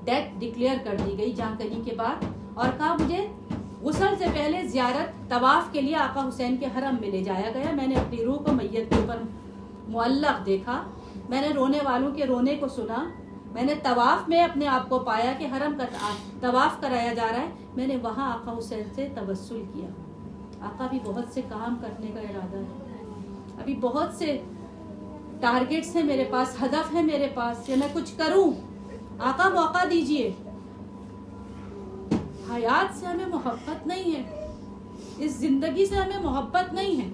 ڈیتھ ڈکلیئر کر دی گئی جانکنی کے بعد. اور کہا مجھے غسل سے پہلے زیارت طواف کے لیے آقا حسین کے حرم میں لے جایا گیا. میں نے اپنی روح کو میت کے اوپر معلق دیکھا، میں نے رونے والوں کے رونے کو سنا، میں نے طواف میں اپنے آپ کو پایا کہ حرم کا طواف کرایا جا رہا ہے. میں نے وہاں آقا حسین سے توسل کیا. آقا بھی بہت سے کام کرنے کا ارادہ ہے، ابھی بہت سے ٹارگیٹس ہیں میرے پاس، ہدف ہے میرے پاس کہ میں کچھ کروں. آقا موقع دیجئے. حیات سے ہمیں محبت نہیں ہے، اس زندگی سے ہمیں محبت نہیں ہے،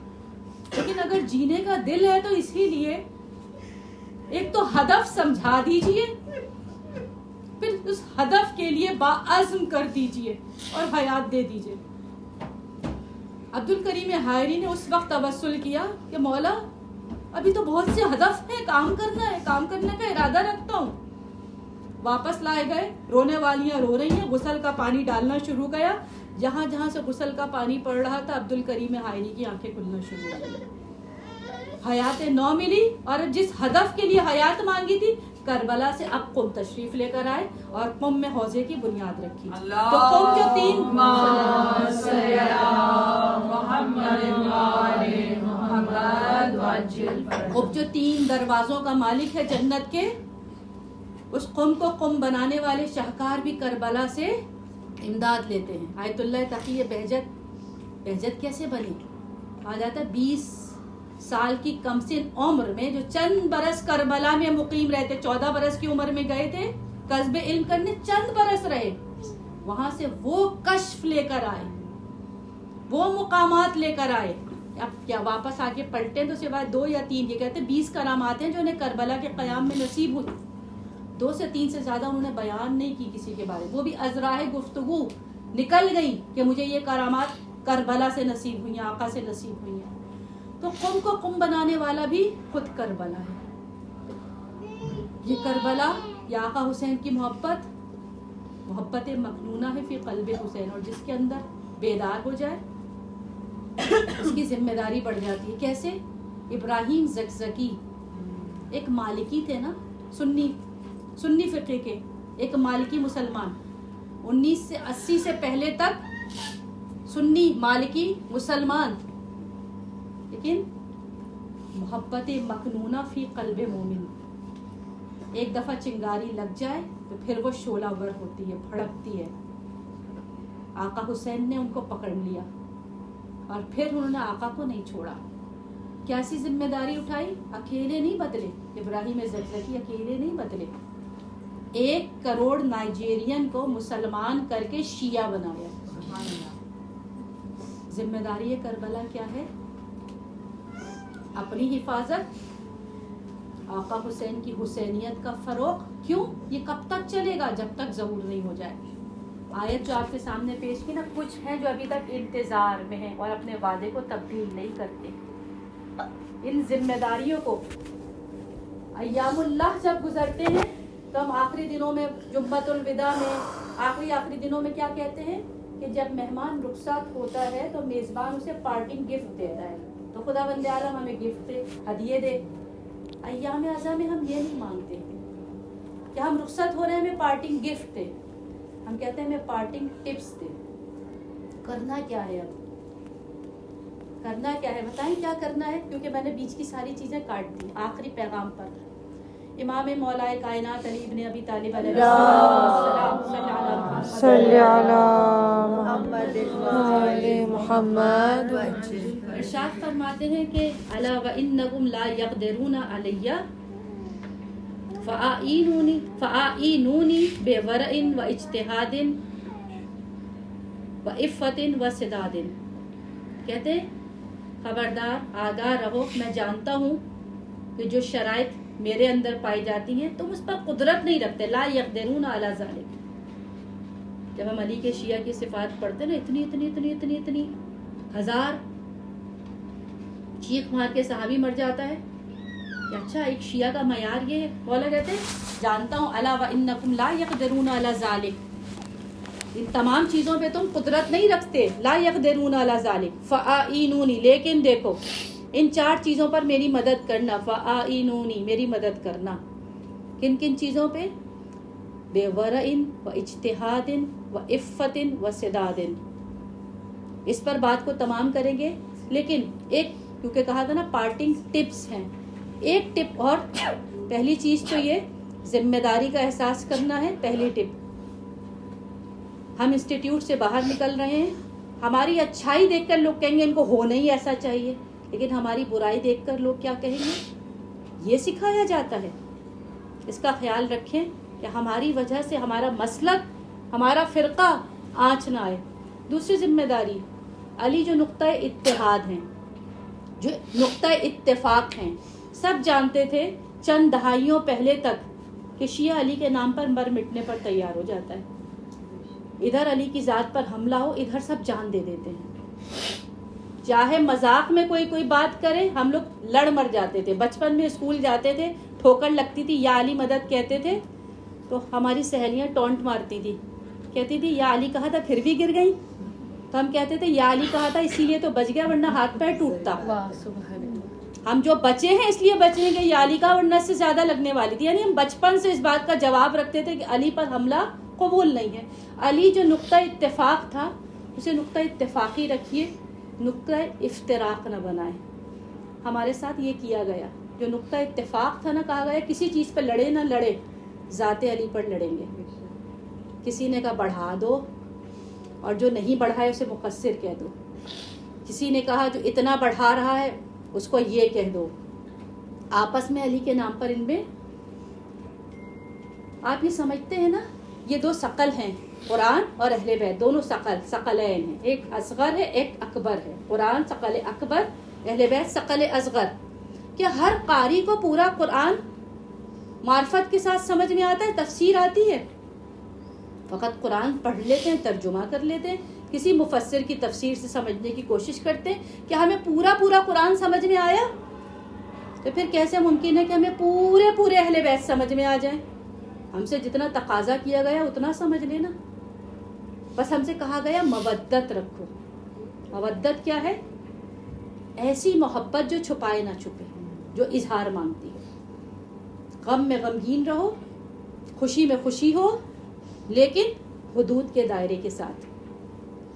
لیکن اگر جینے کا دل ہے تو اسی لیے ایک تو ہدف سمجھا دیجئے، پھر اس ہدف کے لیے باعزم کر دیجئے اور حیات دے دیجئے. عبد الکریم حائری نے اس وقت توسل کیا کہ مولا ابھی تو بہت سے ہدف ہیں، کام کرنا ہے، کام کرنے کا ارادہ رکھتا ہوں. واپس لائے گئے، رونے والیاں رو رہی ہیں، غسل کا پانی ڈالنا شروع کیا. جہاں جہاں سے غسل کا پانی پڑ رہا تھا عبد الکریم حائری کی آنکھیں کھلنا شروع ہو گئی. حیات نو ملی. اور جس ہدف کے لیے حیات مانگی تھی، کربلا سے اب قم تشریف لے کر آئے اور قم میں حوضے کی بنیاد رکھی. تو قم جو قم جو تین دروازوں کا مالک ہے جنت کے، اس قم کو قم بنانے والے شاہکار بھی کربلا سے امداد لیتے ہیں. آیت اللہ تقی بہجت کیسے بنی؟ کہا جاتا ہے 20 سال کی کم سن عمر میں جو چند برس کربلا میں مقیم رہتے، 14 برس کی عمر میں گئے تھے قصب علم کرنے، چند برس رہے، وہاں سے وہ کشف لے کر آئے، وہ مقامات لے کر آئے. اب کیا واپس آ کے پلٹیں تو سوائے 2 یا 3، یہ کہتے ہیں 20 کرامات ہیں جو انہیں کربلا کے قیام میں نصیب ہوئی. 2 سے 3 سے زیادہ انہوں نے بیان نہیں کی کسی کے بارے میں، وہ بھی ازراہ گفتگو نکل گئی کہ مجھے یہ کرامات کربلا سے نصیب ہوئی ہیں، آقا سے نصیب ہوئی ہیں. تو قم کو قم بنانے والا بھی خود کربلا ہے. یہ کربلا، یہ آقا حسین کی محبت مکنونہ ہے فی قلب حسین، اور جس کے اندر بیدار ہو جائے اس کی ذمہ داری بڑھ جاتی ہے. کیسے؟ ابراہیم زکزکی ایک مالکی تھے نا، سنی فقہ کے ایک مالکی مسلمان، 1980 سے پہلے تک سنی مالکی مسلمان، لیکن محبت مکنونہ فی قلب مومن. ایک دفعہ چنگاری لگ جائے تو پھر وہ شعلہ ور ہوتی ہے، بھڑکتی ہے. آقا حسین نے ان کو پکڑ لیا اور پھر انہوں نے آقا کو نہیں چھوڑا. کیسی ذمہ داری اٹھائی؟ اکیلے نہیں بدلے، ابراہیم زکزکی اکیلے نہیں بدلے، 1 کروڑ نائجیرین کو مسلمان کر کے شیعہ بنایا. ذمہ داری کربلا کیا ہے؟ اپنی حفاظت، آقا حسین کی حسینیت کا فروغ. کیوں؟ یہ کب تک چلے گا؟ جب تک ظہور نہیں ہو جائے. آیت جو آپ کے سامنے پیش کی نا، کچھ ہیں جو ابھی تک انتظار میں ہیں اور اپنے وعدے کو تبدیل نہیں کرتے. ان ذمہ داریوں کو ایام اللہ جب گزرتے ہیں تو ہم آخری دنوں میں جمعۃ الوداع میں آخری دنوں میں کیا کہتے ہیں کہ جب مہمان رخصت ہوتا ہے تو میزبان اسے پارٹنگ گفٹ دیتا ہے. تو خدا بند عالم ہمیں گفٹ دے، ہدیے دے. ایام اعظم میں ہم یہ نہیں مانگتے کہ ہم رخصت ہو رہے ہیں ہمیں پارٹنگ گفٹ دے، ہم کہتے ہیں ہمیں پارٹنگ ٹپس دے. کرنا کیا ہے؟ اب کرنا کیا ہے؟ بتائیں کیا کرنا ہے، کیونکہ میں نے بیچ کی ساری چیزیں کاٹ دی. آخری پیغام پر امام مولا کائنات علی ابن ابی طالب علیہ السلام صلی علی محمد. ارشاد فرماتے ہیں کہ الا وانکم لا یقدرون علی فاعینونی بورع واجتہاد وعفت وسداد. کہتے خبردار آگاہ رہو، میں جانتا ہوں کہ جو شرائط میرے اندر پائی جاتی ہیں تم اس پر قدرت نہیں رکھتے. لا یقدرون علی ذلک. جب ہم علی کے شیعہ کی صفات پڑھتے نا، اتنی ہزار چیخ مار کے صحابی مر جاتا ہے کہ اچھا ایک شیعہ کا معیار یہ ہے. مولا کہتے جانتا ہوں الا وانکم لا یقدرون علی ذلک، ان تمام چیزوں پہ تم قدرت نہیں رکھتے. لا یقدرون علی ذلک فاعینونی، لیکن دیکھو ان 4 چیزوں پر میری مدد کرنا. فاعینونی، میری مدد کرنا. کن کن چیزوں پہ؟ بے ورعن و اجتہاد و عفت و سداد. اس پر بات کو تمام کریں گے، لیکن ایک کیونکہ کہا تھا نا پارٹنگ ٹپس ہیں، ایک ٹپ اور. پہلی چیز تو یہ ذمہ داری کا احساس کرنا ہے. پہلی ٹپ، ہم انسٹیٹیوٹ سے باہر نکل رہے ہیں، ہماری اچھائی دیکھ کر لوگ کہیں گے ان کو ہونا ہی ایسا چاہیے، لیکن ہماری برائی دیکھ کر لوگ کیا کہیں گے؟ یہ سکھایا جاتا ہے. اس کا خیال رکھیں کہ ہماری وجہ سے ہمارا مسلک، ہمارا فرقہ آنچ نہ آئے. دوسری ذمہ داری، علی جو نقطہ اتحاد ہیں، جو نقطہ اتفاق ہیں. سب جانتے تھے چند دہائیوں پہلے تک کہ شیعہ علی کے نام پر مر مٹنے پر تیار ہو جاتا ہے. ادھر علی کی ذات پر حملہ ہو، ادھر سب جان دے دیتے ہیں. چاہے مذاق میں کوئی بات کرے، ہم لوگ لڑ مر جاتے تھے. بچپن میں اسکول جاتے تھے، ٹھوکر لگتی تھی، یا علی مدد کہتے تھے تو ہماری سہیلیاں ٹونٹ مارتی تھی، کہتی تھی یا علی کہا تھا پھر بھی گر گئی. تو ہم کہتے تھے یا علی کہا تھا اسی لیے تو بچ گیا، ورنہ ہاتھ پیر ٹوٹتا. ہم جو بچے ہیں اس لیے بچ گئے کہ یا علی کا ورنہ سے زیادہ لگنے والی تھی. یعنی ہم بچپن سے اس بات کا جواب رکھتے تھے کہ علی پر حملہ قبول نہیں ہے. علی جو نقطہ اتفاق تھا اسے نقطہ اتفاقی رکھیے، نقطہ افتراق نہ بنائے. ہمارے ساتھ یہ کیا گیا. جو نقطہ اتفاق تھا نا، کہا گیا کسی چیز پہ لڑے نہ لڑے، ذات علی پر لڑیں گے. کسی نے کہا بڑھا دو، اور جو نہیں بڑھائے اسے مقصر کہہ دو. کسی نے کہا جو اتنا بڑھا رہا ہے اس کو یہ کہہ دو. آپس میں علی کے نام پر ان میں آپ یہ سمجھتے ہیں نا، یہ 2 ثقل ہیں، قرآن اور اہل بیت. دونوں ثقلین ہیں، ایک اصغر ہے ایک اکبر ہے. قرآن ثقل اکبر، اہل بیت ثقل اصغر. کہ ہر قاری کو پورا قرآن معرفت کے ساتھ سمجھ میں آتا ہے، تفسیر آتی ہے؟ فقط قرآن پڑھ لیتے ہیں، ترجمہ کر لیتے ہیں، کسی مفسر کی تفسیر سے سمجھنے کی کوشش کرتے ہیں کہ ہمیں پورا قرآن سمجھ میں آیا. تو پھر کیسے ممکن ہے کہ ہمیں پورے اہل بیت سمجھ میں آ جائیں؟ ہم سے جتنا تقاضا کیا گیا اتنا سمجھ لینا. بس ہم سے کہا گیا مودت رکھو. مودت کیا ہے؟ ایسی محبت جو چھپائے نہ چھپے، جو اظہار مانگتی ہے. غم میں غمگین رہو، خوشی میں خوشی ہو، لیکن حدود کے دائرے کے ساتھ،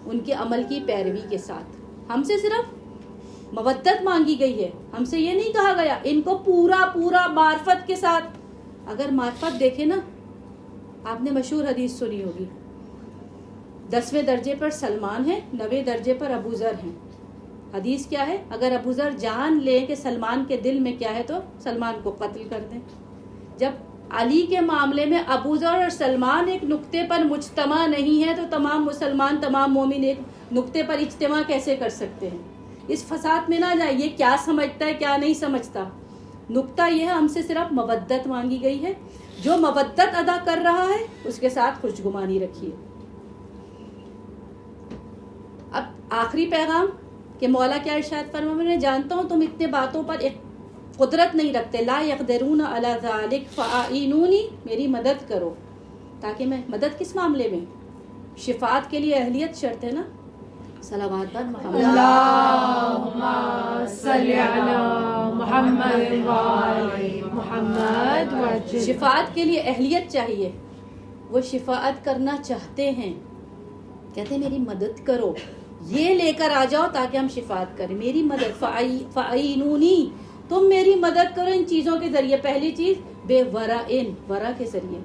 ان کے عمل کی پیروی کے ساتھ. ہم سے صرف مودت مانگی گئی ہے. ہم سے یہ نہیں کہا گیا ان کو پورا معرفت کے ساتھ. اگر معرفت دیکھے نا، آپ نے مشہور حدیث سنی ہوگی، 10ویں درجے پر سلمان ہے، 9ویں درجے پر ابو ذر ہیں. حدیث کیا ہے؟ اگر ابو ذر جان لے کہ سلمان کے دل میں کیا ہے تو سلمان کو قتل کر دیں. جب علی کے معاملے میں ابو ذر اور سلمان ایک نقطے پر مجتمع نہیں ہے تو تمام مسلمان، تمام مومن ایک نقطے پر اجتماع کیسے کر سکتے ہیں؟ اس فساد میں نہ جائے. یہ کیا سمجھتا ہے کیا نہیں سمجھتا. نقطہ یہ ہے ہم سے صرف مودت مانگی گئی ہے. جو مودت ادا کر رہا ہے اس کے ساتھ خوشگمانی رکھیے. اب آخری پیغام کہ مولا کیا ارشاد فرمایا، میں جانتا ہوں تم اتنے باتوں پر ایک قدرت نہیں رکھتے. لا یقدرون علی ذلک فاعینونی، میری مدد کرو. تاکہ میں مدد کس معاملے میں؟ شفاعت کے لیے اہلیت شرط ہے نا. صلوات پر محمد اللہم صلی علی محمد وآل محمد وجل. شفاعت کے لیے اہلیت چاہیے. وہ شفاعت کرنا چاہتے ہیں، کہتے ہیں میری مدد کرو، یہ لے کر آ جاؤ تاکہ ہم شفاعت کریں. میری مدد، فاعینونی، تم میری مدد کرو ان چیزوں کے ذریعے. پہلی چیز بے ورعن، ورع کے ذریعے.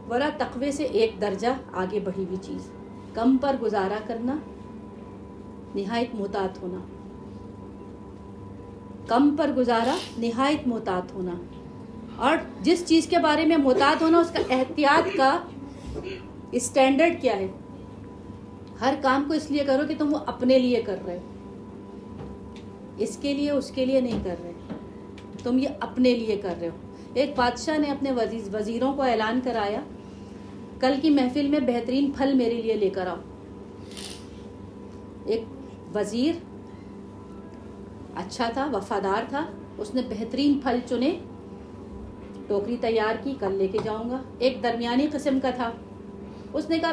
ورع تقوی سے ایک درجہ آگے بڑھی ہوئی چیز. کم پر گزارا کرنا، نہایت محتاط ہونا. کم پر گزارا، نہایت محتاط ہونا. اور جس چیز کے بارے میں محتاط ہونا اس کا احتیاط کا اسٹینڈرڈ کیا ہے؟ ہر کام کو اس لیے کرو کہ تم وہ اپنے لیے کر رہے ہو، اس کے لیے اس کے لیے نہیں کر رہے، تم یہ اپنے لیے کر رہے ہو. ایک بادشاہ نے اپنے وزیروں کو اعلان کرایا کل کی محفل میں بہترین پھل میرے لیے لے کر آؤ. ایک وزیر اچھا تھا، وفادار تھا، اس نے بہترین پھل چنے، ٹوکری تیار کی، کل لے کے جاؤں گا. ایک درمیانی قسم کا تھا، اس نے کہا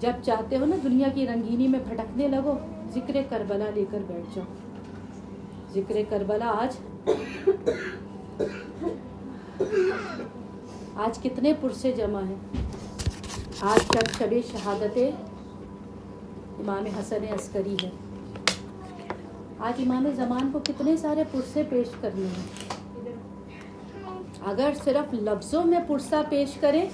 جب چاہتے ہو نا دنیا کی رنگینی میں بھٹکنے لگو، ذکر کربلا لے کر بیٹھ جاؤ. ذکر کربلا آج کتنے پرسے جمع ہیں. آج شب شہادت امام حسن عسکری ہے. آج امام زمان کو کتنے سارے پرسے پیش کرنے ہیں. اگر صرف لفظوں میں پرسہ پیش کریں،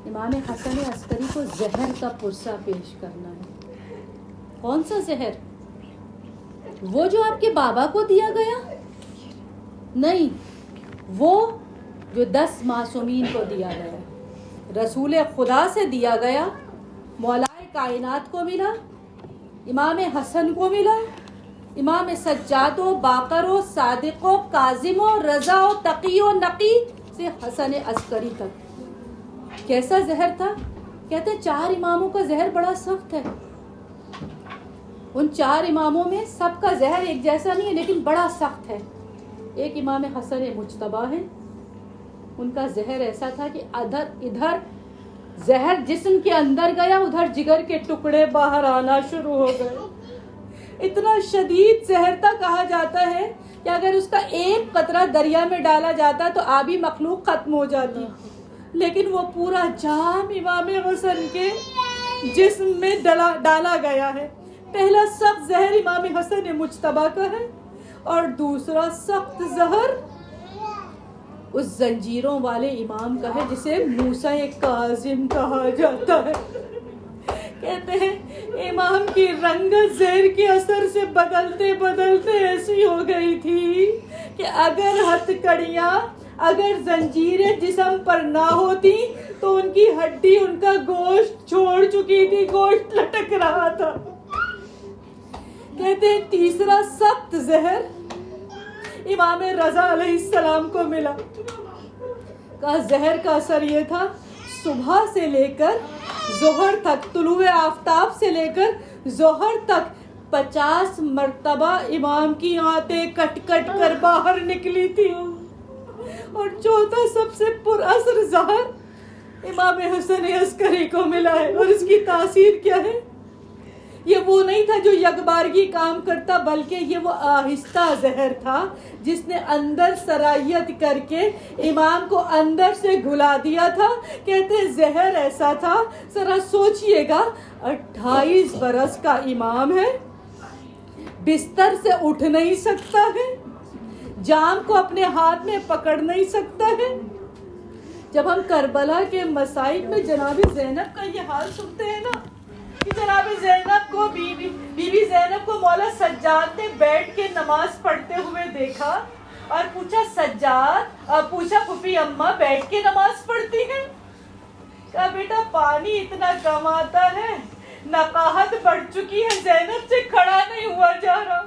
امام حسن عسکری کو زہر کا پرسہ پیش کرنا ہے. کون سا زہر؟ وہ جو آپ کے بابا کو دیا گیا؟ نہیں، وہ جو 10 معصومین کو دیا گیا. رسول خدا سے دیا گیا، مولا کائنات کو ملا، امام حسن کو ملا، امام سجاد و باقر و صادق و کاظم و رضا و تقی و نقی سے حسن عسکری تک. کیسا زہر تھا؟ کہتے 4 اماموں کا زہر بڑا سخت ہے. ان 4 اماموں میں سب کا زہر ایک جیسا نہیں ہے، لیکن بڑا سخت ہے. ایک امام حسن مجتبیٰ ہیں، ان کا زہر ایسا تھا کہ ادھر زہر جسم کے اندر گیا، ادھر جگر کے ٹکڑے باہر آنا شروع ہو گئے. اتنا شدید زہر تھا، کہا جاتا ہے کہ اگر اس کا ایک قطرہ دریا میں ڈالا جاتا تو آبی مخلوق ختم ہو جاتی، لیکن وہ پورا جام امام حسن کے جسم میں ڈالا گیا ہے. پہلا سخت زہر امام حسن مجتبیٰ کا ہے، اور دوسرا سخت زہر اس زنجیروں والے امام کا ہے جسے موسیٰ کاظم کہا جاتا ہے. کہتے ہیں امام کی رنگت زہر کے اثر سے بدلتے بدلتے ایسی ہو گئی تھی کہ اگر ہتھکڑیاں، اگر زنجیریں جسم پر نہ ہوتی تو ان کی ہڈی ان کا گوشت چھوڑ چکی تھی، گوشت لٹک رہا تھا. کہتے ہیں تیسرا سخت زہر امام رضا علیہ السلام کو ملا. کا زہر کا اثر یہ تھا، صبح سے لے کر ظہر تک، طلوع آفتاب سے لے کر ظہر تک 50 مرتبہ امام کی آنتیں کٹ کٹ کر باہر نکلی تھی. اور چوتھا سب سے پر اثر زہر امام حسن عسکری کو ملا ہے. اور اس کی تاثیر کیا ہے؟ یہ وہ نہیں تھا جو یکبارگی کام کرتا، بلکہ یہ وہ آہستہ زہر تھا جس نے اندر سرایت کر کے امام کو اندر سے گھلا دیا تھا. کہتے ہیں زہر ایسا تھا، ذرا سوچئے گا، 28 برس کا امام ہے، بستر سے اٹھ نہیں سکتا ہے، جام کو اپنے ہاتھ میں پکڑ نہیں سکتا ہے. جب ہم کربلا کے مصائب میں جناب زینب کا یہ حال سنتے ہیں نا، کہ جناب زینب کو بی بی زینب کو مولا سجاد نے بیٹھ کے نماز پڑھتے ہوئے دیکھا اور پوچھا سجاد، پوچھا پھوپھی اماں بیٹھ کے نماز پڑھتی ہیں؟ کہا بیٹا پانی اتنا کم آتا ہے، نقاہت بڑھ چکی ہے، زینب سے کھڑا نہیں ہوا جا رہا.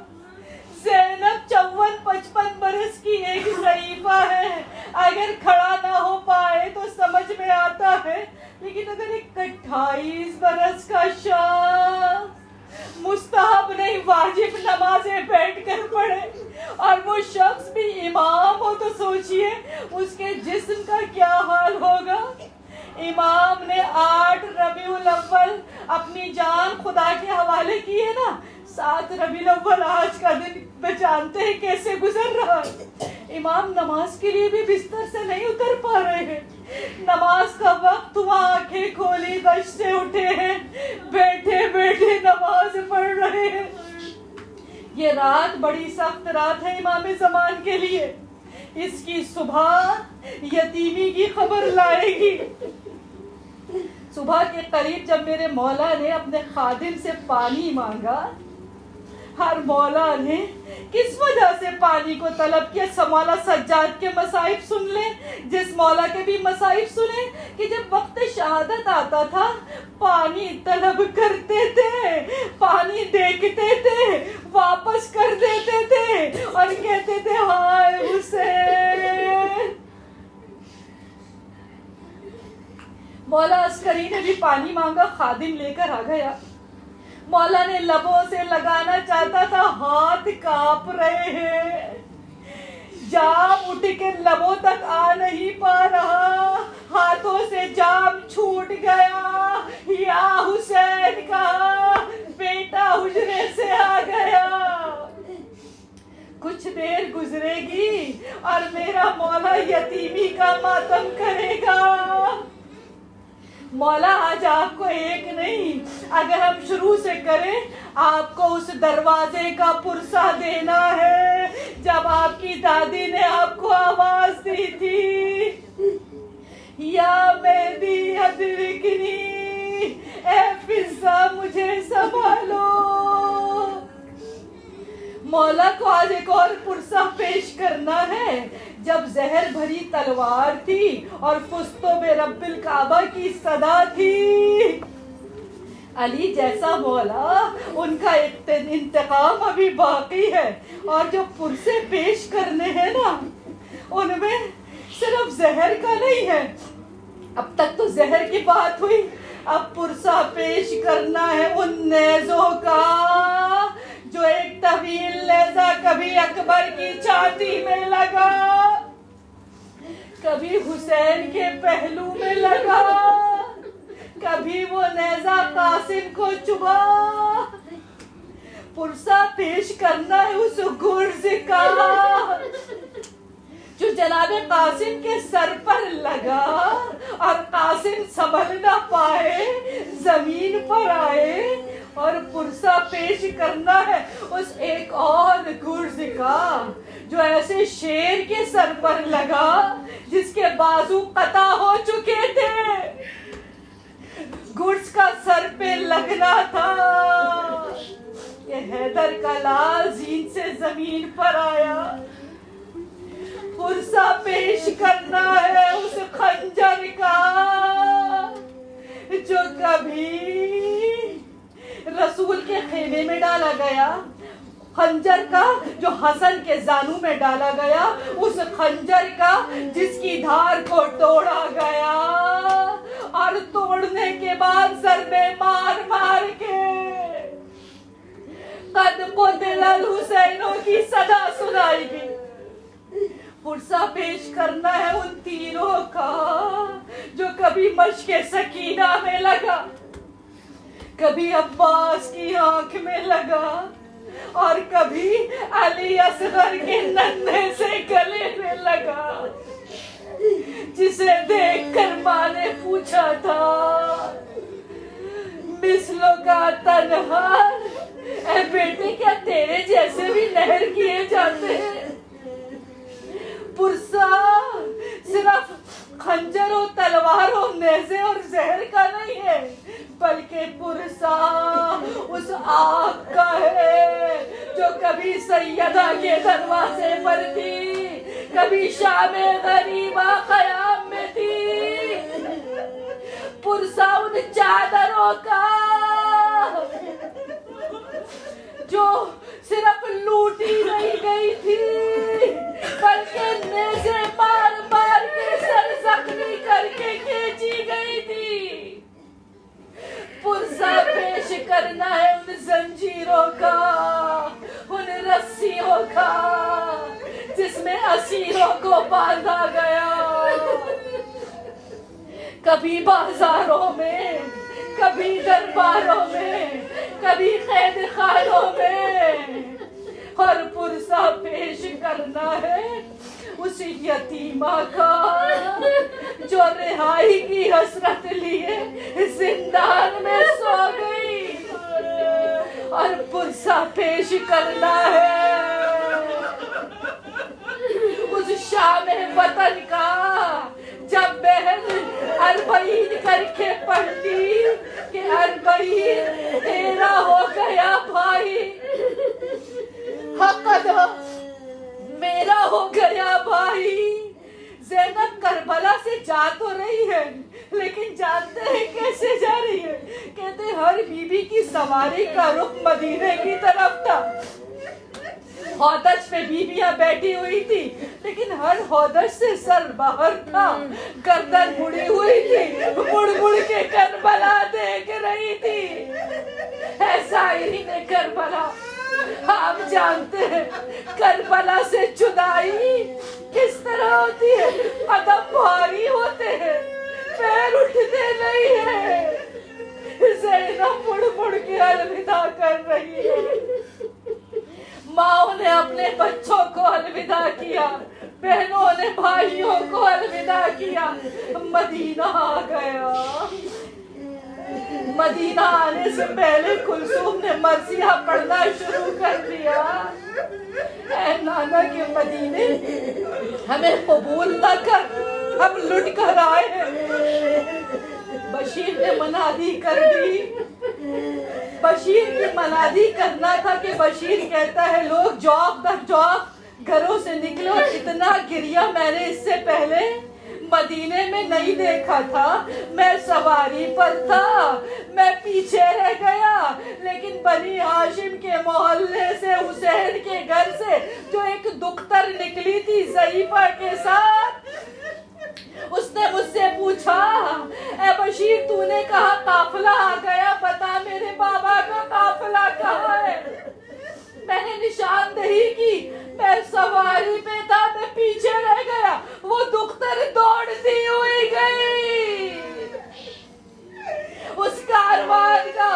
زینب 54-55 برس کی ایک ضعیفہ ہے، اگر کھڑا نہ ہو پائے تو سمجھ میں آتا ہے، لیکن اگر ایک 28 برس کا شخص مستحب نہیں واجب نمازیں بیٹھ کر پڑھے، اور وہ شخص بھی امام ہو، تو سوچئے اس کے جسم کا کیا حال ہوگا. امام نے 8 ربیع الاول اپنی جان خدا کے حوالے کی ہے نا. 7 ربیع الاول آج کا دن جانتے ہیں کیسے گزر رہا ہے. امام نماز کے لیے بھی بستر سے نہیں اتر پا رہے ہیں. نماز کا وقت ہوا، آنکھیں کھولی، غش سے اٹھے ہیں، بیٹھے بیٹھے نماز پڑھ رہے ہیں. یہ رات بڑی سخت رات ہے امام زمان کے لیے. اس کی صبح یتیمی کی خبر لائے گی. صبح کے قریب جب میرے مولا نے اپنے خادم سے پانی مانگا، ہر مولا نے کس وجہ سے پانی کو طلب کیا؟ مولا سجاد کے مصائب سن لیں، جس مولا کے بھی مصائب سنیں کہ جب وقت شہادت آتا تھا پانی طلب کرتے تھے، پانی دیکھتے تھے، واپس کر دیتے تھے اور کہتے تھے ہائے حسین. مولا عسکری نے بھی پانی مانگا، خادم لے کر آ گیا. مولا نے لبوں سے لگانا چاہتا تھا، ہاتھ کانپ رہے ہیں. جام اٹھ کے لبوں تک آ نہیں پا رہا، ہاتھوں سے جام چھوٹ گیا، یا حسین کہا، بیٹا حجرے سے آ گیا۔ کچھ دیر گزرے گی اور میرا مولا یتیمی کا ماتم کرے گا۔ مولا آج آپ کو ایک نہیں، اگر ہم شروع سے کریں، آپ کو اس دروازے کا پرسہ دینا ہے جب آپ کی دادی نے آپ کو آواز دی تھی، یا مہدی ادرکنی، اے فضہ مجھے سنبھالو۔ مولا کو آج ایک اور پرسہ پیش کرنا ہے، جب زہر بھری تلوار تھی اور فستوں میں رب الکعبہ کی صدا تھی۔ علی جیسا مولا، ان کا انتقام ابھی باقی ہے، اور جو پرسے پیش کرنے ہیں نا، ان میں صرف زہر کا نہیں ہے۔ اب تک تو زہر کی بات ہوئی، اب پرسہ پیش کرنا ہے ان نیزوں کا، جو ایک طویل نیزہ کبھی اکبر کی چھاتی میں لگا، کبھی حسین کے پہلو میں لگا، کبھی وہ نیزہ قاسم کو چبھا۔ پرسہ پیش کرنا ہے اس گرز کا جو جناب قاسم کے سر پر لگا اور قاسم سنبھل نہ پائے، زمین پر آئے، اور پرسہ پیش کرنا ہے اس ایک اور گرز کا جو ایسے شیر کے سر پر لگا جس کے بازو قطع ہو چکے تھے۔ گرز کا سر پہ لگنا تھا، یہ حیدر کا لال زین سے زمین پر آیا۔ پرسہ پیش کرنا ہے اس خنجر کا جو کبھی رسول کے خیمے میں ڈالا گیا، خنجر کا جو حسن کے زانو میں ڈالا گیا، اس خنجر کا جس کی دھار کو توڑا گیا، اور توڑنے کے بعد ضربے مار مار کے قد قتل الحسینوں کی صدا سنائی گئی۔ پرسہ پیش کرنا ہے ان تیروں کا جو کبھی مشق سکینہ میں لگا، کبھی عباس کی آنکھ میں لگا، اور کبھی علی اصغر کے ننھے سے گلے میں لگا، جسے دیکھ کر ماں نے پوچھا تھا، مثلوں کا تنہار، اے بیٹے کیا تیرے جیسے بھی نہر کیے جاتے ہیں؟ پرسہ صرف خنجر و تلوار و نیزے اور زہر کا نہیں ہے، بلکہ پرسہ اس آگ کا ہے جو کبھی سیدہ کے دروازے پر تھی، کبھی شام غریبہ قیام میں تھی۔ پرسہ ان چادروں کا جو صرف لوٹی نہیں گئی تھی بلکہ نیزے مار مار کے سر زخمی کر کے کھینچی گئی تھی۔ پرسہ پیش کرنا ہے ان زنجیروں کا، ان رسیوں کا جس میں اسیروں کو باندھا گیا، کبھی بازاروں میں، کبھی درباروں میں، کبھی قید خانوں میں، اور پرسہ پیش کرنا ہے اس یتیمہ کا جو رہائی کی حسرت لیے زندان میں سو گئی، اور پرسہ پیش کرنا ہے اس شام وطن کا جب بہن اربعین کر کے پڑھتی کہ اربعین تیرا ہو گیا بھائی، حقد میرا ہو گیا بھائی۔ زینب کربلا سے جا تو رہی ہے، لیکن جانتے ہیں کیسے جا رہی ہے؟ کہتے ہر بی بی کی سواری کا رخ مدینے کی طرف تھا۔ ہودج پہ بیویاں بیٹھی ہوئی تھی، لیکن ہر ہودج سے سر باہر تھا، گردن مڑی ہوئی تھی، مڑ مڑ کے کربلا دیکھ رہی تھی۔ اے زائرین کربلا، آپ جانتے ہیں کربلا سے جدائی کس طرح ہوتی ہے. قدم بھاری ہوتے ہیں, پیر اٹھتے نہیں ہیں. زینب مڑ مڑ کے الوداع کر رہی ہے. ماں نے اپنے بچوں کو الوداع کیا, بہنوں نے بھائیوں کو الوداع کیا. مدینہ آ گیا. مدینہ آنے سے پہلے کلثوم نے مرثیہ پڑھنا شروع کر دیا. اے نانا کے مدینے, ہمیں قبول نہ کر, ہم لٹ کر آئے ہیں. بشیر نے منادی کر دی. بشیر کی منادی کرنا تھا کہ بشیر کہتا ہے لوگ جواب در جواب گھروں سے نکلو. اتنا گریا میں نے اس سے پہلے مدینے میں نہیں دیکھا تھا. میں سواری پر تھا, میں پیچھے رہ گیا, لیکن بنی ہاشم کے محلے سے, حسین کے گھر سے جو ایک دختر نکلی تھی ضعیفہ کے ساتھ, اس نے مجھ سے پوچھا اے بشیر تو نے کہا قافلہ آ گیا, بتا میرے بابا کا قافلہ کہاں ہے. میں نے نشاندہی کی, میں سواری پہ تھا, میں پیچھے رہ گیا. وہ دختر دوڑتی ہوئی گئی, اس کاروان کا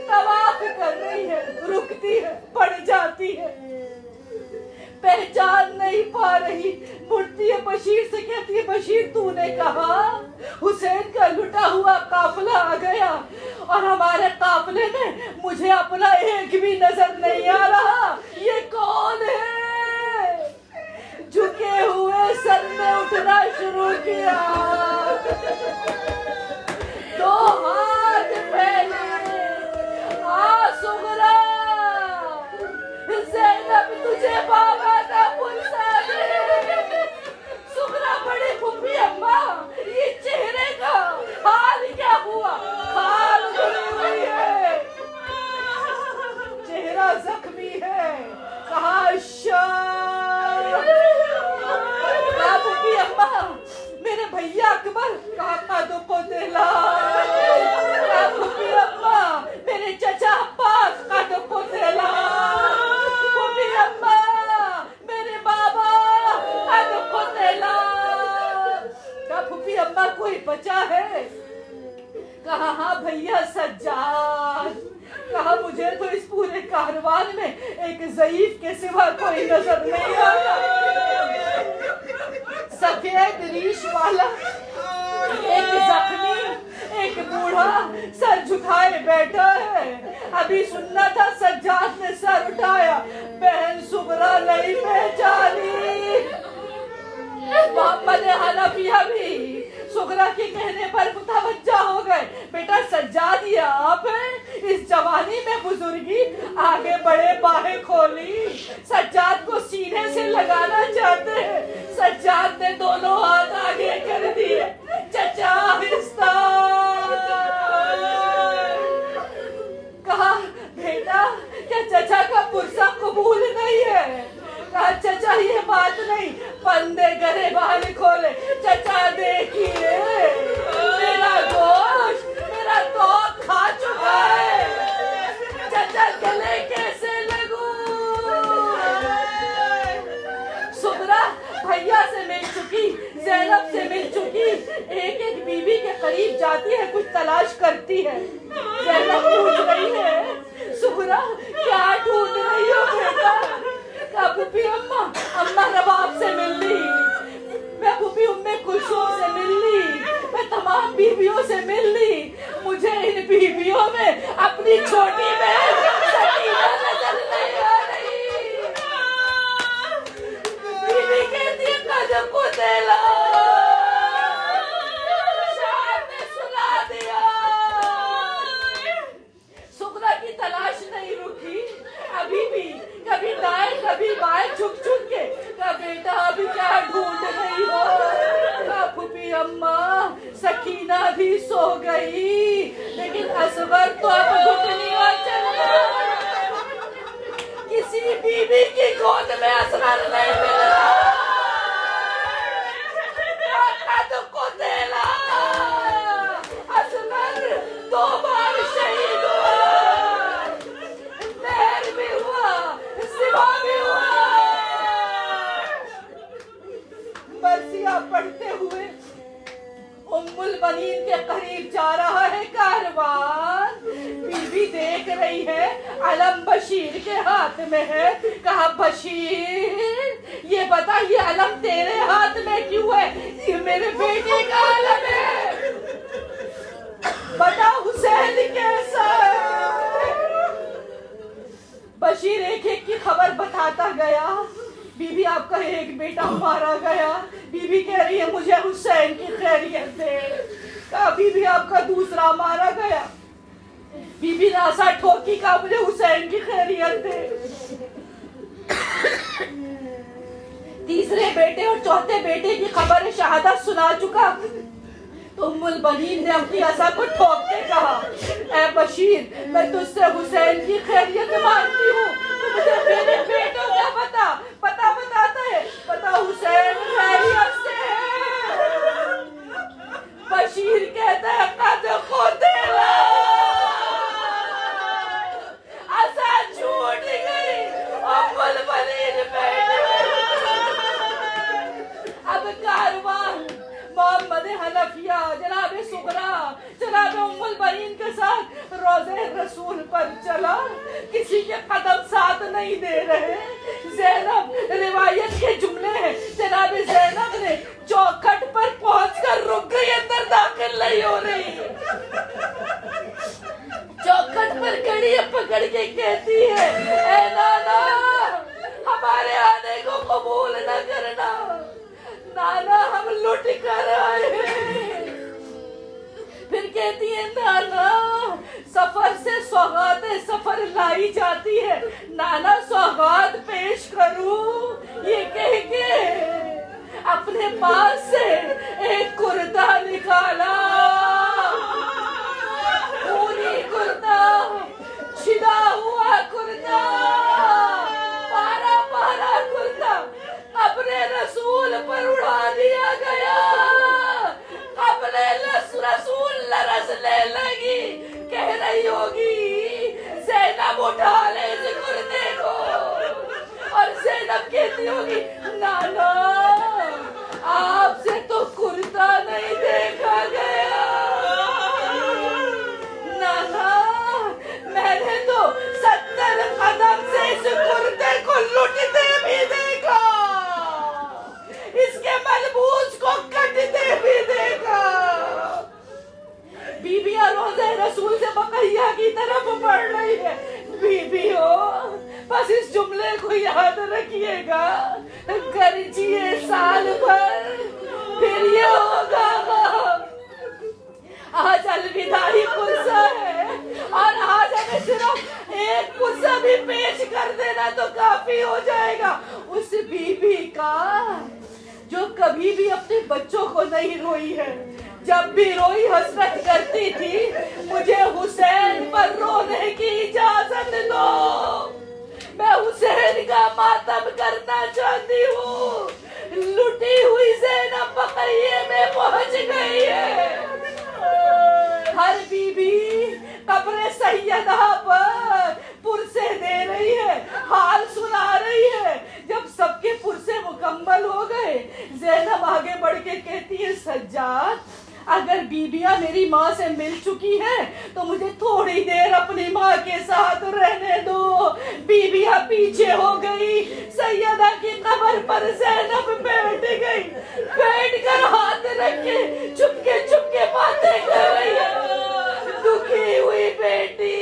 طواف کر رہی ہے, رکتی ہے, پڑ جاتی ہے, پہچان نہیں پا رہی. مڑتی ہے بشیر سے, کہتی ہے بشیر تو نے کہا حسین کا لٹا ہوا قافلہ آ گیا, اور ہمارے قافلے میں مجھے اپنا ایک بھی نظر نہیں آ رہا. یہ کون ہے؟ جھکے ہوئے سر نے اٹھنا شروع کیا, دو ہاتھ پھیلے, سغرا زینب تجھے بابا نہ بھولتا ہے. سغرا بڑی پھوپھی اماں, یہ چہرے کا حال کیا ہوا؟ خال دھلی ہوئی ہے, چہرہ زخمی ہے. کہا کہا پھوپھی اماں میرے بھیا اکبر, کہا تو پوتیلا. کہا پھوپھی اماں میرے چچا عباس, کہا تو پوتیلا. پھوپھی اماں میرے بابا, کہا تو پوتیلا. کہا پھوپھی اماں کوئی بچا ہے؟ کہا ہاں بھیا سجاد. کہا مجھے تو اس پورے کاروان میں ایک ضعیف کے سوا کوئی نظر نہیں آتا. سفید ریش والا, ایک زخمی, ایک بوڑھا سر جھکائے بیٹھا ہے. ابھی سننا تھا, سجاد نے سر اٹھایا, بہن سغرا نہیں پہچانی. محمد حنفیہ بھی سغرا کے کہنے پر متوجہ ہو گئے, بیٹا سجاد یہ آپ ہیں؟ اس جوانی میں بزرگی. آگے بڑے باہیں کھولی, سجاد کو سینے سے لگانا چاہتے ہیں. سجاد نے دونوں ہاتھ آگے کر دیے, چچا آہستہ. کہا بیٹا کیا چچا کا پرسہ قبول نہیں ہے؟ کہا چچا یہ بات نہیں. پردے گرے باہر کھولے, چچا دیکھیے میرا گوشت, میرا توق کھا چکا ہے. چچا گلے کیسے لگوں؟ سغرا بھیا سے مل چکی, زینب سے مل چکی, ایک ایک بیوی کے قریب جاتی ہے, کچھ تلاش کرتی ہے. زینب پوچھ رہی ہے سغرا کیا ڈھونڈ رہی ہو بیٹا؟ کہا پھوپھی اماں, اماں رباب سے مل لی, میں پھوپھی ام کلثوم سے مل لی, میں تمام بیویوں سے مل لی. مجھے ان بیویوں میں اپنی چھوٹی بہن سکینہ نظر نہیں آ رہی. بیوی کہتی ہے قد قتلا, شاعر نے سنا دیا. سغرا کی تلاش نہیں رکی, ابھی بھی کبھی دائیں کبھی بائیں جھک جھک کے. کہا بیٹا ابھی کیا ڈھونڈ رہی ہو؟ کہا پھوپھی اماں سکینہ بھی سو گئی, لیکن اصغر تو اب گھٹنیاں چل رہا. کسی بیوی کی گود میں اصغر نہیں مل رہا. قد قتلا, اصغر 2 بار شہید ہوا, مہر بھی ہوا, ہاتھ میں ہے. کہا بشیر یہ بتا یہ علم تیرے ہاتھ میں کیوں ہے؟ یہ میرے بیٹے کا علم ہے. بتا حسین کیسا ہے؟ بشیر ایک ایک کی خبر بتاتا گیا. بی بی آپ کا ایک بیٹا مارا گیا. بی بی کہہ رہی ہے مجھے حسین کی خیریت دے. کہا بی بی آپ کا دوسرا مارا گیا. بی بی ناسا ٹھوکی. کہا مجھے حسین کی خیریت دے. تیسرے بیٹے اور چوتھے بیٹے کی خبر شہادت سنا چکا تو ام البنین نے اپنی عصا کو ٹھوک کے کہا اے بشیر میں تجھ سے حسین کی خیریت مانگتی ہوں. تو مجھے میرے بیٹوں کا پتا بتاتا ہے. پتا حسین خیریت سے ہے. بشیر کہتا ہے قد قتلا. عصا چھوٹ گئی. ام البنین بیٹے اب کاروان محمد حنفیہ جناب صغرا جناب ام البنین کے ساتھ روضہ رسول پر چلا. کسی کے قدم ساتھ نہیں دے رہے. زینب روایت کے جملے ہیں جناب زینب نے چوکھٹ پر پہنچ کر رک گئی. اندر داخل نہیں ہو رہی. چوکھٹ پر کھڑی پکڑ کے کہتی ہے اے نانا ہمارے آنے کو قبول نہ کرنا. نانا ہم لٹ کر آئے ہیں. پھر کہتی ہے نانا سفر سے سوغات سفر لائی جاتی ہے. نانا سوغات پیش کروں. یہ کہہ کے اپنے پاس سے ایک کرتا نکالا. پوری کرتا چھدا ہوا کرتا پارا کرتا اپنے رسول پر اڑا دیا گیا. اپنے رسول لرزنے لگی. کہہ رہی ہوگی زینب اٹھا لے اس کرتے کو. اور زینب کہتی ہوگی نانا آپ سے تو کرتا نہیں دیکھا گیا. نانا میں نے تو 70 قدم سے اس کرتے کو لٹتے بھی دیکھا. اس کے ملبوس کو کٹتے بھی دیکھا. بیویاں روضہ رسول سے بقیہ کی طرف بڑھ رہی ہے. بیوی ہو بس اس جملے کو یاد رکھیے گا. گرجیے سال بھر پھر یہ ہوگا. آج الوداعی قصہ ہے اور آج ہمیں صرف ایک قصہ بھی پیش کر دینا تو کافی ہو جائے گا. اس بیوی کا جو کبھی بھی اپنے بچوں کو نہیں روئی ہے. جب بھی روئی حسرت کرتی تھی مجھے حسین پر رونے کی اجازت دو. میں حسین کا ماتم کرنا چاہتی ہوں. لٹی ہوئی زینب بقیے میں پہنچ گئی ہے. ہر بی بی قبر سیدہ پر پرسے دے رہی ہے. حال سنا رہی ہے. جب سب کے پرسے مکمل ہو گئے زینب آگے بڑھ کے کہتی ہے سجاد اگر بیویاں میری ماں سے مل چکی ہیں تو مجھے تھوڑی دیر اپنی ماں کے ساتھ رہنے دو. بیویاں پیچھے ہو گئی. سیدہ کی قبر پر زینب بیٹھ گئی. بیٹھ کر ہاتھ رکھ کے چپ کے باتیں کر رہی ہے. دکھی ہوئی بیٹی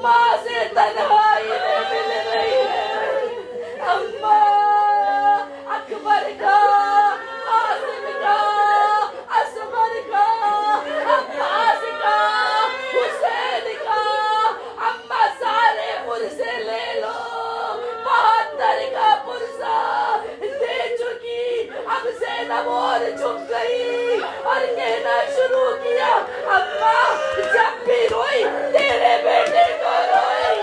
ماں سے تنہائی میں مل رہی ہے. اماں اکبر کا قاسم کا اصغر کا عباس کا حسین کا اما سارے پرسے لے لو. 72 کا پرسا دے چکی. اب زینب اور جھک گئی اور کہنا شروع کیا اما جب بھی روئی تیرے بیٹے کو روئی.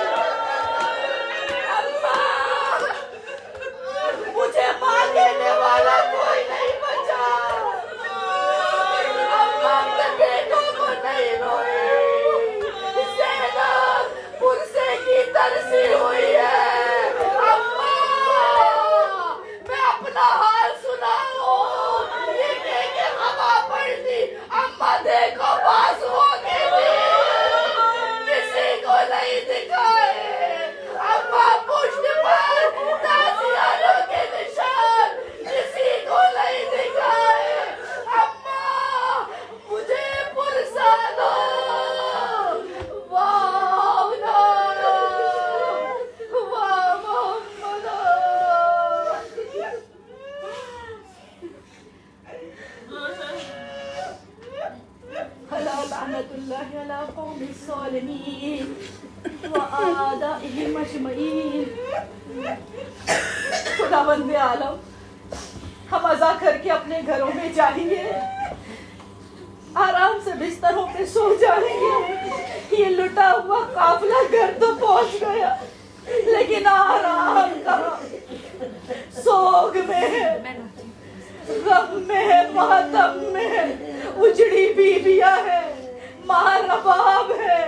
أعدائهم أجمعين. خداوند عالم ہم عزا کر کے اپنے گھروں میں جائیں گے, آرام سے بستروں پہ سو جائیں گے. یہ لٹا ہوا قافلہ گھر تو پہنچ گیا, لیکن آرام کہاں؟ سوگ میں, غم میں, ماتم میں, اجڑی بیویاں ہیں, ماں رباب ہے.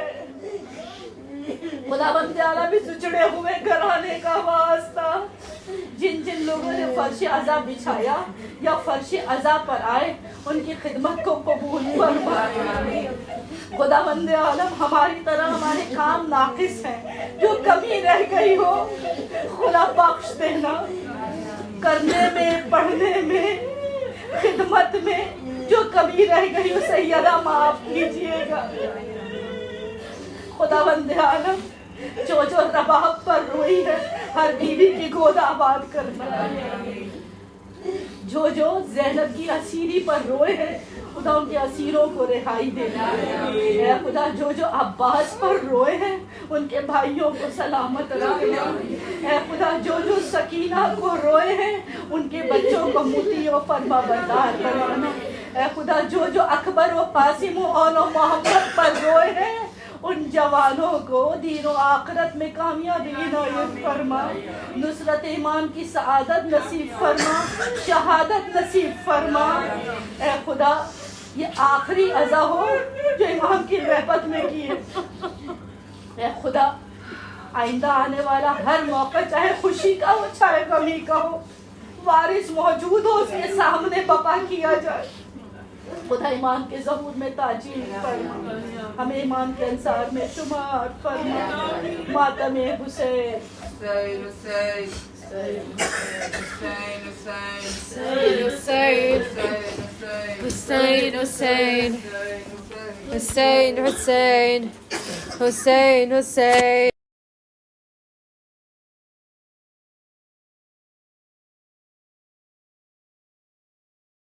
خداوند عالم اس اجڑے ہوئے گھرانے کا واسطہ جن جن لوگوں نے فرش عزا بچھایا یا فرش عزا پر آئے ان کی خدمت کو قبول فرما. خداوند عالم ہماری طرح ہمارے کام ناقص ہیں, جو کمی رہ گئی ہو خدا بخش دینا. کرنے میں, پڑھنے میں, خدمت میں جو کمی رہ گئی ہو سیدہ معاف کیجیے گا. خداوند عالم جو جو رباب پر روئی ہے ہر بیوی کی گود آباد کرنا. جو جو زینب کی اسیری پر روئے ہیں خدا ان کے اسیروں کو رہائی دینا. اے خدا جو جو عباس پر روئے ہیں ان کے بھائیوں کو سلامت رکھنا. اے خدا جو جو سکینہ کو روئے ہیں ان کے بچوں کو مطیع و فرما بردار بنانا. اے خدا جو جو اکبر و قاسم و اون و محمد پر روئے ہیں ان جوانوں کو دین و آخرت میں کامیابی عنایت فرما. نصرت ایمان کی سعادت نصیب فرما, شہادت نصیب فرما. اے خدا یہ آخری عزا ہو جو امام کی رحمت میں کی ہے. اے خدا آئندہ آنے والا ہر موقع چاہے خوشی کا ہو چاہے غمی کا ہو, وارث موجود ہو اس کے سامنے بپا کیا جائے. خدا ایمان کے ظہور میں تاجیل فرما, ہمیں ایمان کے انصار میں شمار فرما. ماتم حسین حسین حسین حسین حسین حسین.